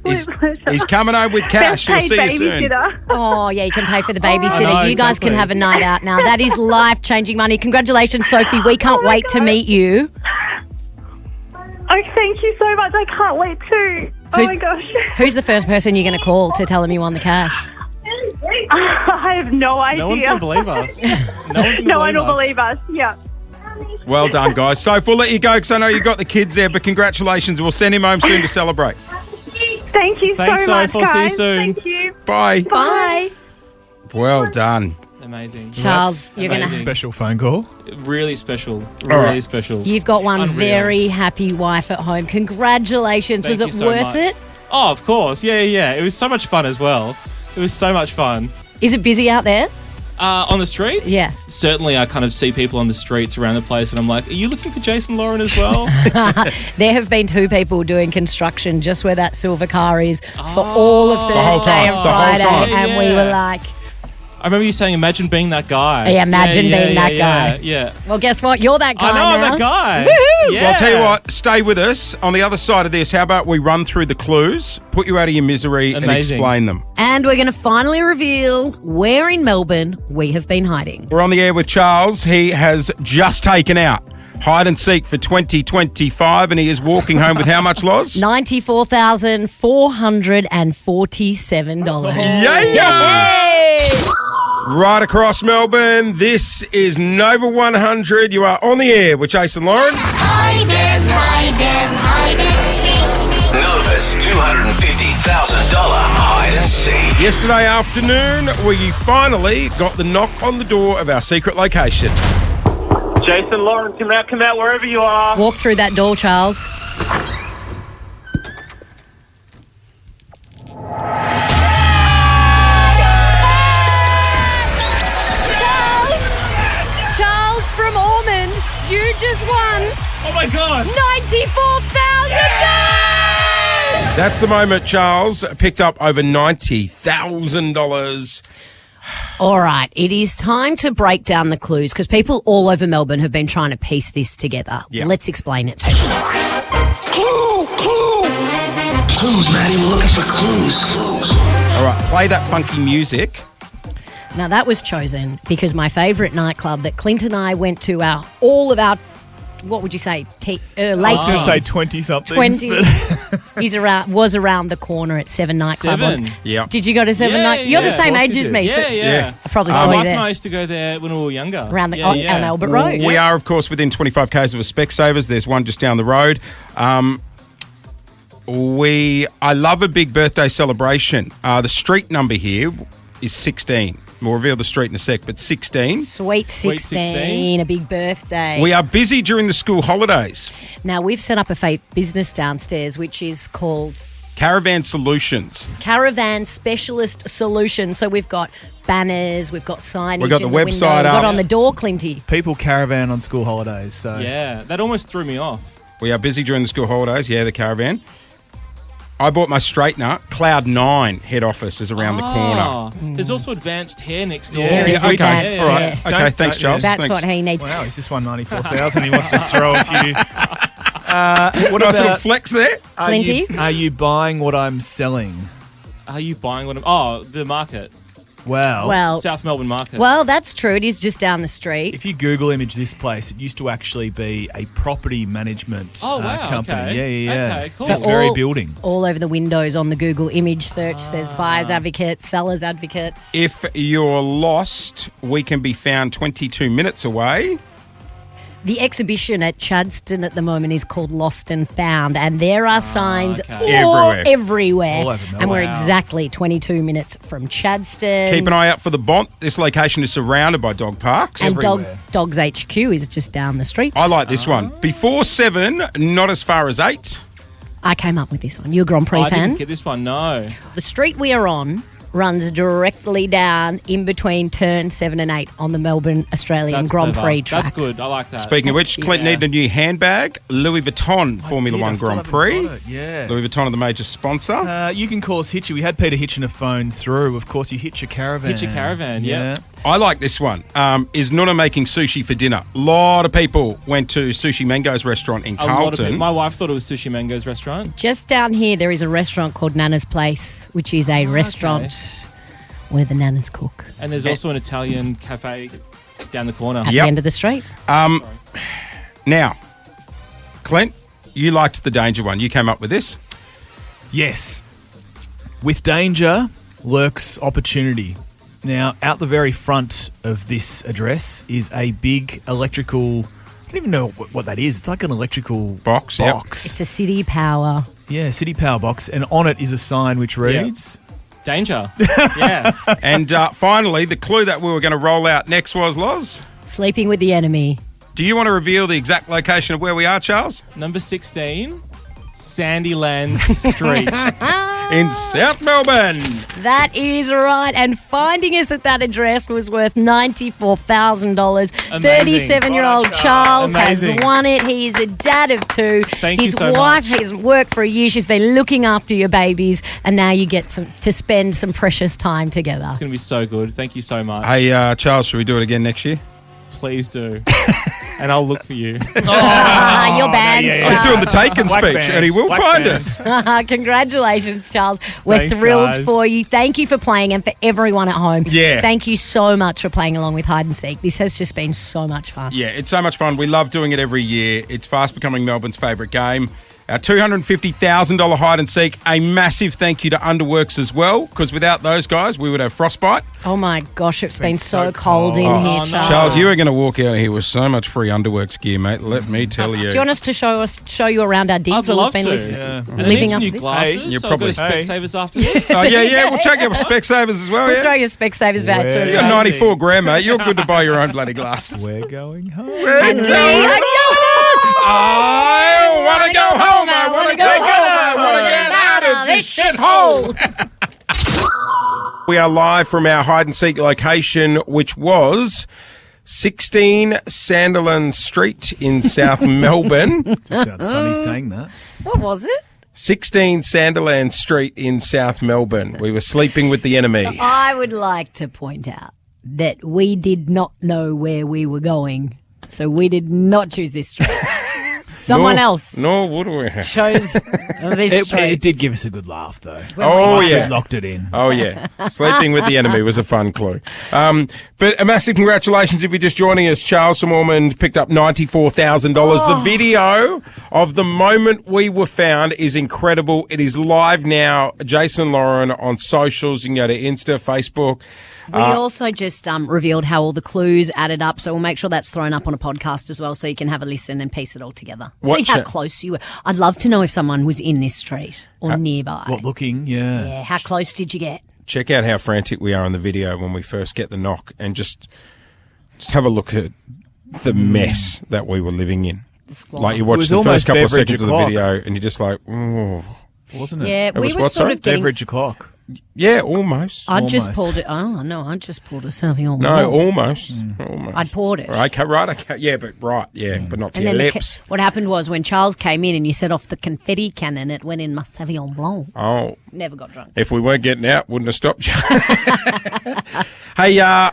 He's, Absolute pleasure. he's coming home with cash. He'll Best see paid you soon. babysitter. Oh, yeah, you can pay for the babysitter. I know, You guys can exactly. have a night out now. That is life-changing money. Congratulations, Sophie. We can't my wait to God. meet you. Oh, thank you so much. I can't wait to. Oh Who's- my gosh. Who's the first person you're going to call to tell him you won the cash? I have no idea. No one's going to believe us. No one's going to No one will us. believe us. Yeah. Well done, guys. Soph, we'll let you go because I know you've got the kids there, but congratulations. We'll send him home soon to celebrate. Thank you Thanks, so much, Soph. I'll see you guys. soon. Thank you. Bye. Bye. Well done. Amazing. Charles, you're going Amazing. to... Special phone call. Really special. All right. Really special. You've got one Unreal. very happy wife at home. Congratulations. Thank Was you it so worth much. it? Oh, of course. Yeah. It was so much fun as well. It was so much fun. Is it busy out there? On the streets? Yeah. Certainly, I kind of see people on the streets around the place, and I'm like, are you looking for Jason Lauren as well? There have been 2 people doing construction just where that silver car is for all of Thursday whole time. and The whole Friday. time. And we were like, I remember you saying, imagine being that guy. Yeah, imagine being that guy. Yeah. well, guess what? You're that guy I know, now. I'm that guy. Woohoo! Yeah. Well, I'll tell you what, stay with us. On the other side of this, how about we run through the clues, put you out of your misery, and Amazing. explain them. And we're going to finally reveal where in Melbourne we have been hiding. We're on the air with Charles. He has just taken out hide and seek for 2025, and he is walking home with how much, Loz? $94,447. Yeah! Right across Melbourne, this is Nova 100. You are on the air with Jason Lauren. Hide and seek. Nova's $250,000 hide and seek. Yesterday afternoon, we finally got the knock on the door of our secret location. Jason, Lauren, come out wherever you are. Walk through that door, Charles. Charles from Ormond, you just That's the moment Charles picked up over $90,000. All right, it is time to break down the clues because people all over Melbourne have been trying to piece this together. Yeah. Let's explain it. Clues, Maddie. We're looking for clues. All right, play that funky music. Now, that was chosen because my favourite nightclub that Clint and I went to all of our, what would you say, late I was going to say teens. 20-somethings. 20 was around the corner at Seven Nightclub. Seven? Yeah. Did you go to Seven Yeah, Night? You're the yeah. same Of course age you as did. me. so Yeah. I probably My saw you wife and there. I used to go there when we were younger. Around the yeah, on Albert Road. We are, of course, within 25 k's of a Specsavers. There's one just down the road. I love a big birthday celebration. The street number here is 16. We'll reveal the street in a sec, but 16. Sweet 16, a big birthday. We are busy during the school holidays. Now, we've set up a business downstairs, which is called Caravan Solutions. Caravan Specialist Solutions. So we've got banners, we've got signage. We've got the in website window, we've up. got on the door, Clinty. People caravan on school holidays. So Yeah, that almost threw me off. We are busy during the school holidays. Yeah, the caravan. I bought my straightener. Cloud9 head office is around the corner. Oh, there's also advanced hair next door. There is okay. advanced All right. hair. Okay, Don't- thanks, don't- Charles. That's Thanks. what he needs. wow, he's just won 94,000. He wants to throw a few. What Nice little about? flex there. Are you buying what I'm selling? Are you buying what? The market, Well, South Melbourne Market. Well, that's true. It is just down the street. if you Google image this place, it used to actually be a property management Oh, wow, company. okay. Yeah. Okay, cool. This So very all- building. All over the windows on the Google image search says buyers advocates, sellers advocates. If you're lost, we can be found 22 minutes away. The exhibition at Chadstone at the moment is called Lost and Found, and there are signs okay. all Everywhere. everywhere. All over Melbourne. And we're Wow. exactly 22 minutes from Chadstone. Keep an eye out for the Bont. This location is surrounded by dog parks. And everywhere. Dogs HQ is just down the street. I like this one. Before 7, not as far as 8. I came up with this one. You're a Grand Prix I fan. didn't get this one. No. The street we are on runs directly down in between turn 7 and 8 on the Melbourne Australian That's Grand clever. Prix track. That's good. I like that. Speaking of which, Clint Yeah. needed a new handbag. Louis Vuitton Formula did, I One still Grand haven't Prix. got it, yeah. Louis Vuitton are the major sponsor. You can call us Hitchy. We had Peter Hitchin a phone through. Of course, you hitch a caravan. Hitch a caravan, yeah. I like this one. Is Nuna making sushi for dinner? A lot of people went to Sushi Mango's restaurant in A lot of people. Carlton. My wife thought it was Sushi Mango's restaurant. Just down here, there is a restaurant called Nana's Place, which is a restaurant where the Nanas cook And there's also an Italian cafe down the corner. at Yep. the end of the street. Now, Clint, you liked the danger one. You came up with this. Yes. With danger lurks opportunity. Now, out the very front of this address is a big electrical. I don't even know what that is. It's like an electrical Box, yep. It's a city power. Yeah, city power box. And on it is a sign which reads. Danger. Yeah. And finally, the clue that we were going to roll out next was, Loz, Sleeping with the enemy. do you want to reveal the exact location of where we are, Charles? Number 16, Sandylands Street. In South Melbourne. That is right. And finding us at that address was worth $94,000. Amazing. 37-year-old Charles Amazing. has won it. He is a dad of 2. Thank you His so wife much. has worked for a year. She's been looking after your babies. And now you get to spend some precious time together. It's going to be so good. Thank you so much. Hey, Charles, should we do it again next year? Please do. And I'll look for you. You're banned. He's doing the Taken Black speech, band. and he will Black find band. us. Congratulations, Charles. We're Thanks, thrilled guys. for you. Thank you for playing, and for everyone at home. Yeah. Thank you so much for playing along with Hide and Seek. This has just been so much fun. Yeah, it's so much fun. We love doing it every year. It's fast becoming Melbourne's favourite game. Our $250,000 hide and seek. A massive thank you to Underworks as well, because without those guys, we would have frostbite. Oh my gosh, it's been so so cold in cold. here, no. Charles. Charles, you are going to walk out of here with so much free Underworks gear, mate. Let me tell you. Do you want us to show you around our digs I'd while love we've been to. listening? Yeah. And I need Living some up new to this. glasses, You're so I'll go to probably- Specsavers after this. Oh, yeah, we'll check out Specsavers as well, We'll throw yeah? your Specsavers voucher as You got well. 94 grand, mate. You're good to buy your own bloody glasses. We're going home. And me, I'm I want to go home. I want to go home. I want to get out of this shithole. We are live from our hide and seek location, which was 16 Sandilands Street in South Melbourne. Just sounds funny saying that. What was it? 16 Sandilands Street in South Melbourne. We were sleeping with the enemy. I would like to point out that we did not know where we were going, so we did not choose this street. Someone else Nor would we. chose this street. It did give us a good laugh, though. Oh, Once yeah. we locked it in. Oh, yeah. Sleeping with the enemy was a fun clue. But a massive congratulations if you're just joining us. Charles from Ormond picked up $94,000. The video of the moment we were found is incredible. It is live now. Jason Lauren on socials. You can go to Insta, Facebook. We also just revealed how all the clues added up, so we'll make sure that's thrown up on a podcast as well, so you can have a listen and piece it all together. Watch See how it. close you were. I'd love to know if someone was in this street or nearby. What looking? Yeah. Yeah, how close did you get? Check out how frantic we are in the video when we first get the knock, and just have a look at the mess that we were living in. Like you It watch was the first almost couple of beverage seconds of the o'clock. video, and you're just like, oh. Wasn't it? Yeah, It we was were what, sort sorry? of getting... Beverage o'clock. Yeah, almost. I just Almost. pulled it. Oh, no, I just pulled a Sauvignon No, Blanc. almost. Almost. I'd poured it. Right, okay. Yeah, but but not to And your then lips. what happened was when Charles came in and you set off the confetti cannon, it went in my Sauvignon Blanc. Oh, Never got drunk. if we weren't getting out, wouldn't have stopped you. Hey, I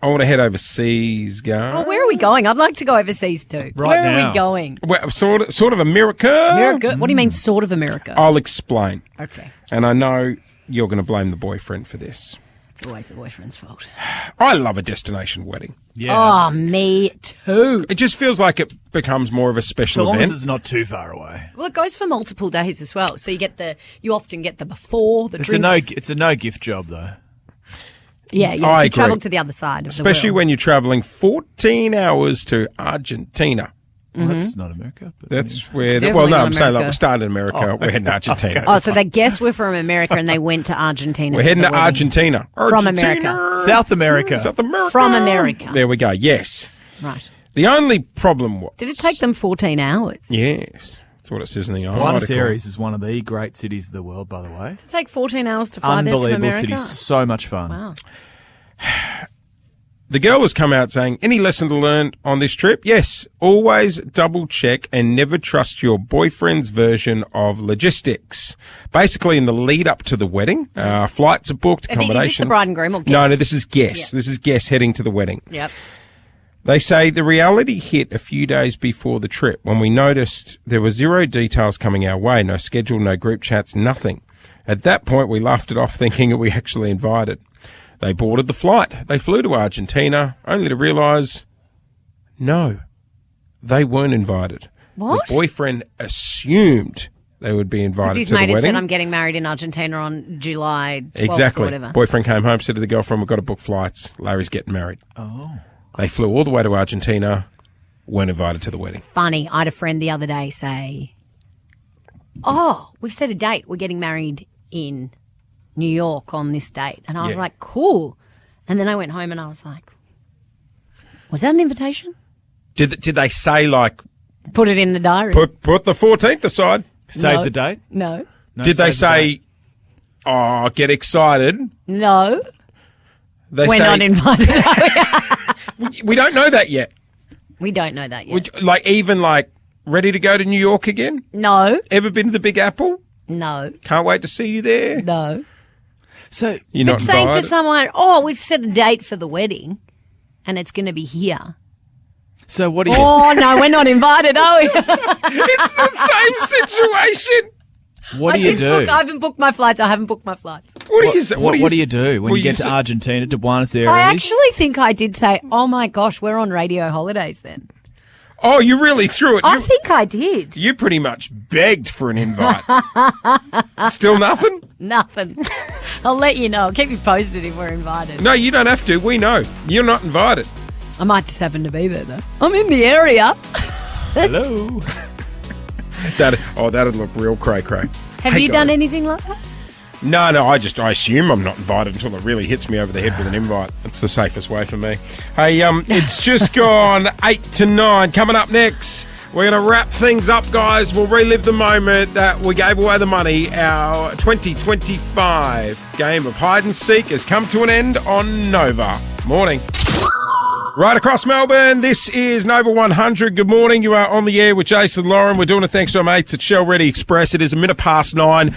want to head overseas, guys. Oh, where are we going? I'd like to go overseas too. Right where are now. we going? Well, sort of America. America? What do you mean, sort of America? I'll explain. Okay. And I know you're going to blame the boyfriend for this. It's always the boyfriend's fault. I love a destination wedding. Yeah. Oh, me too. It just feels like it becomes more of a special So long event. as it's not too far away. Well, it goes for multiple days as well. So you often get the before, the It's drinks. it's a no gift job though. Yeah, I if you agree. travel to the other side of Especially the world. when you're travelling 14 hours to Argentina. Well, that's not America. But That's where... It's well, definitely no, not I'm saying like America. we started in America. We're heading to Argentina. Oh, so they guessed we're from America and they went to Argentina. We're for heading the to wedding. Argentina. From Argentina. America. South America. South America. From America. There we go. Yes. Right. The only problem was... Did it take them 14 hours? Yes. That's what it says in the article. Buenos Aires is one of the great cities of the world, by the way. Did it take 14 hours to fly there from Unbelievable America? city. So much fun. Wow. The girl has come out saying, any lesson to learn on this trip? Yes. Always double check and never trust your boyfriend's version of logistics. Basically, in the lead up to the wedding, flights are booked, I think, accommodation. is this the bride and groom or guest? No, this is guests. Yeah. This is guests heading to the wedding. Yep. They say the reality hit a few days before the trip when we noticed there were zero details coming our way, no schedule, no group chats, nothing. At that point, we laughed it off thinking that we actually invited. They boarded the flight. They flew to Argentina, only to realise, no, they weren't invited. What? The boyfriend assumed they would be Because invited his to the mate had wedding. said, I'm getting married in Argentina on July 12th Exactly. or whatever. Boyfriend came home, said to the girlfriend, we've got to book flights. Larry's getting married. Oh. They flew all the way to Argentina, weren't invited to the wedding. Funny, I had a friend the other day say, oh, we've set a date. We're getting married in New York on this date. And I was Yeah. like, cool. And then I went home and I was like, was that an invitation? Did they say, like, Put it in the diary. put the 14th aside? Save No. the date? No. No, Did they save the date. say, oh, get excited? No. They We're say, not invited. we don't know that yet. We don't know that yet. Would, like, even like, ready to go to New York again? No. Ever been to the Big Apple? No. Can't wait to see you there. No. So You're not But saying to invited. someone, oh, we've set a date for the wedding and it's going to be here. So what do you? Oh, no, we're not invited, are we? It's the same situation. What do you do? I haven't booked my flights. I haven't booked my flights. What do you say? What do you do when well, you get to say- Argentina, to Buenos Aires? I actually think I did say, oh my gosh, we're on radio holidays then. Oh, you really threw it. I think I did. You pretty much begged for an invite. Still nothing? Nothing. I'll let you know. I'll keep you posted if we're invited. No, you don't have to. We know. You're not invited. I might just happen to be there though. I'm in the area. Hello. That'd look real cray-cray. Have Hey, you done guys. anything like that? No, I assume I'm not invited until it really hits me over the head with an invite. It's the safest way for me. Hey, it's just gone 8 to 9. Coming up next, we're going to wrap things up, guys. We'll relive the moment that we gave away the money. Our 2025 game of hide and seek has come to an end on Nova. Morning. Right across Melbourne, this is Nova 100. Good morning. You are on the air with Jason Lauren. We're doing it thanks to our mates at Shell Ready Express. It is 9:01.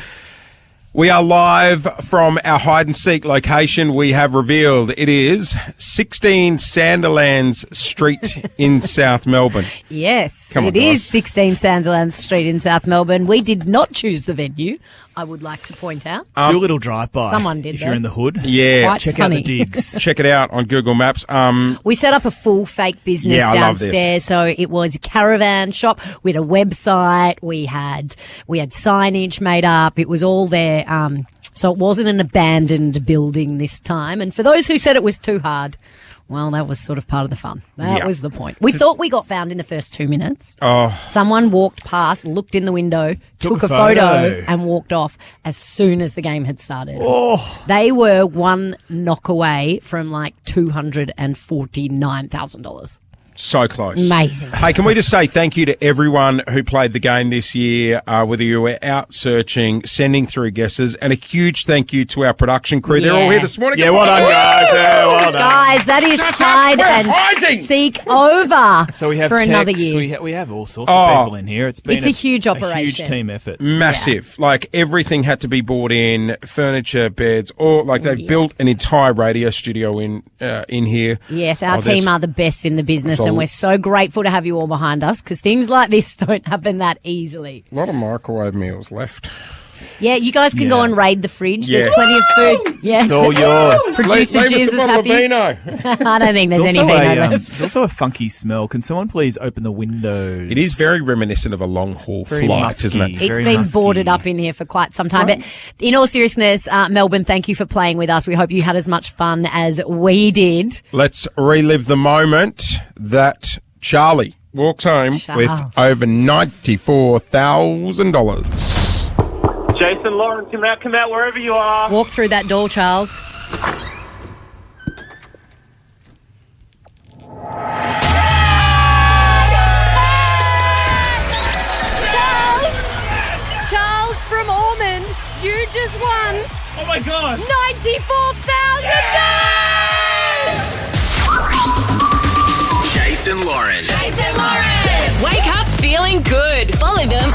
We are live from our hide and seek location. We have revealed it is 16 Sandilands Street in South Melbourne. Yes, Come on, it is guys. 16 Sandilands Street in South Melbourne. We did not choose the venue, I would like to point out. Do a little drive-by. Someone did, If though. you're in the hood. Yeah. Quite Check funny. out the digs. Check it out on Google Maps. We set up a full fake business Yeah, I love this. downstairs. So it was a caravan shop. We had a website. We had signage made up. It was all there. So it wasn't an abandoned building this time. And for those who said it was too hard, well, that was sort of part of the fun. That Yeah. was the point. We thought we got found in the first 2 minutes. Oh, Someone walked past, looked in the window, took a photo, and walked off as soon as the game had started. Oh, They were one knock away from like $249,000. so close. Amazing. Hey, can we just say thank you to everyone who played the game this year, whether you were out searching, sending through guesses, and a huge thank you to our production crew. They're all Yeah. here this morning. yeah, Come well on. done, guys. Yeah, well done. Guys, that is Shut up, hide we're and hiding. seek over So we have for texts, another year. we have all sorts Oh. of people in here. It's been It's a huge operation. huge team effort. Massive. Like everything had to be bought in, furniture, beds, or like they built an entire radio studio in here. Yes, our Oh, there's- team are the best in the business, So- and we're so grateful to have you all behind us because things like this don't happen that easily. A lot of microwave meals left. Yeah, you guys can go Yeah. and raid the fridge. Yeah. There's plenty of food. Yeah, It's all yours. Producer Leave us Jesus a bottle of happy. vino. I don't think there's It's any also, vino a, left. it's also a funky smell. Can someone please open the windows? It is very reminiscent of a long haul Very flight, musky. isn't it? It's Very been husky. boarded up in here for quite some time. But in all seriousness, Melbourne, thank you for playing with us. We hope you had as much fun as we did. Let's relive the moment that Charlie walks home with Charles. over $94,000. Jason, Lauren, come out wherever you are. Walk through that door, Charles. Charles from Ormond, you just won Oh my God. $94,000. Jason Lauren. Jason Lauren. Wake up feeling good. Follow them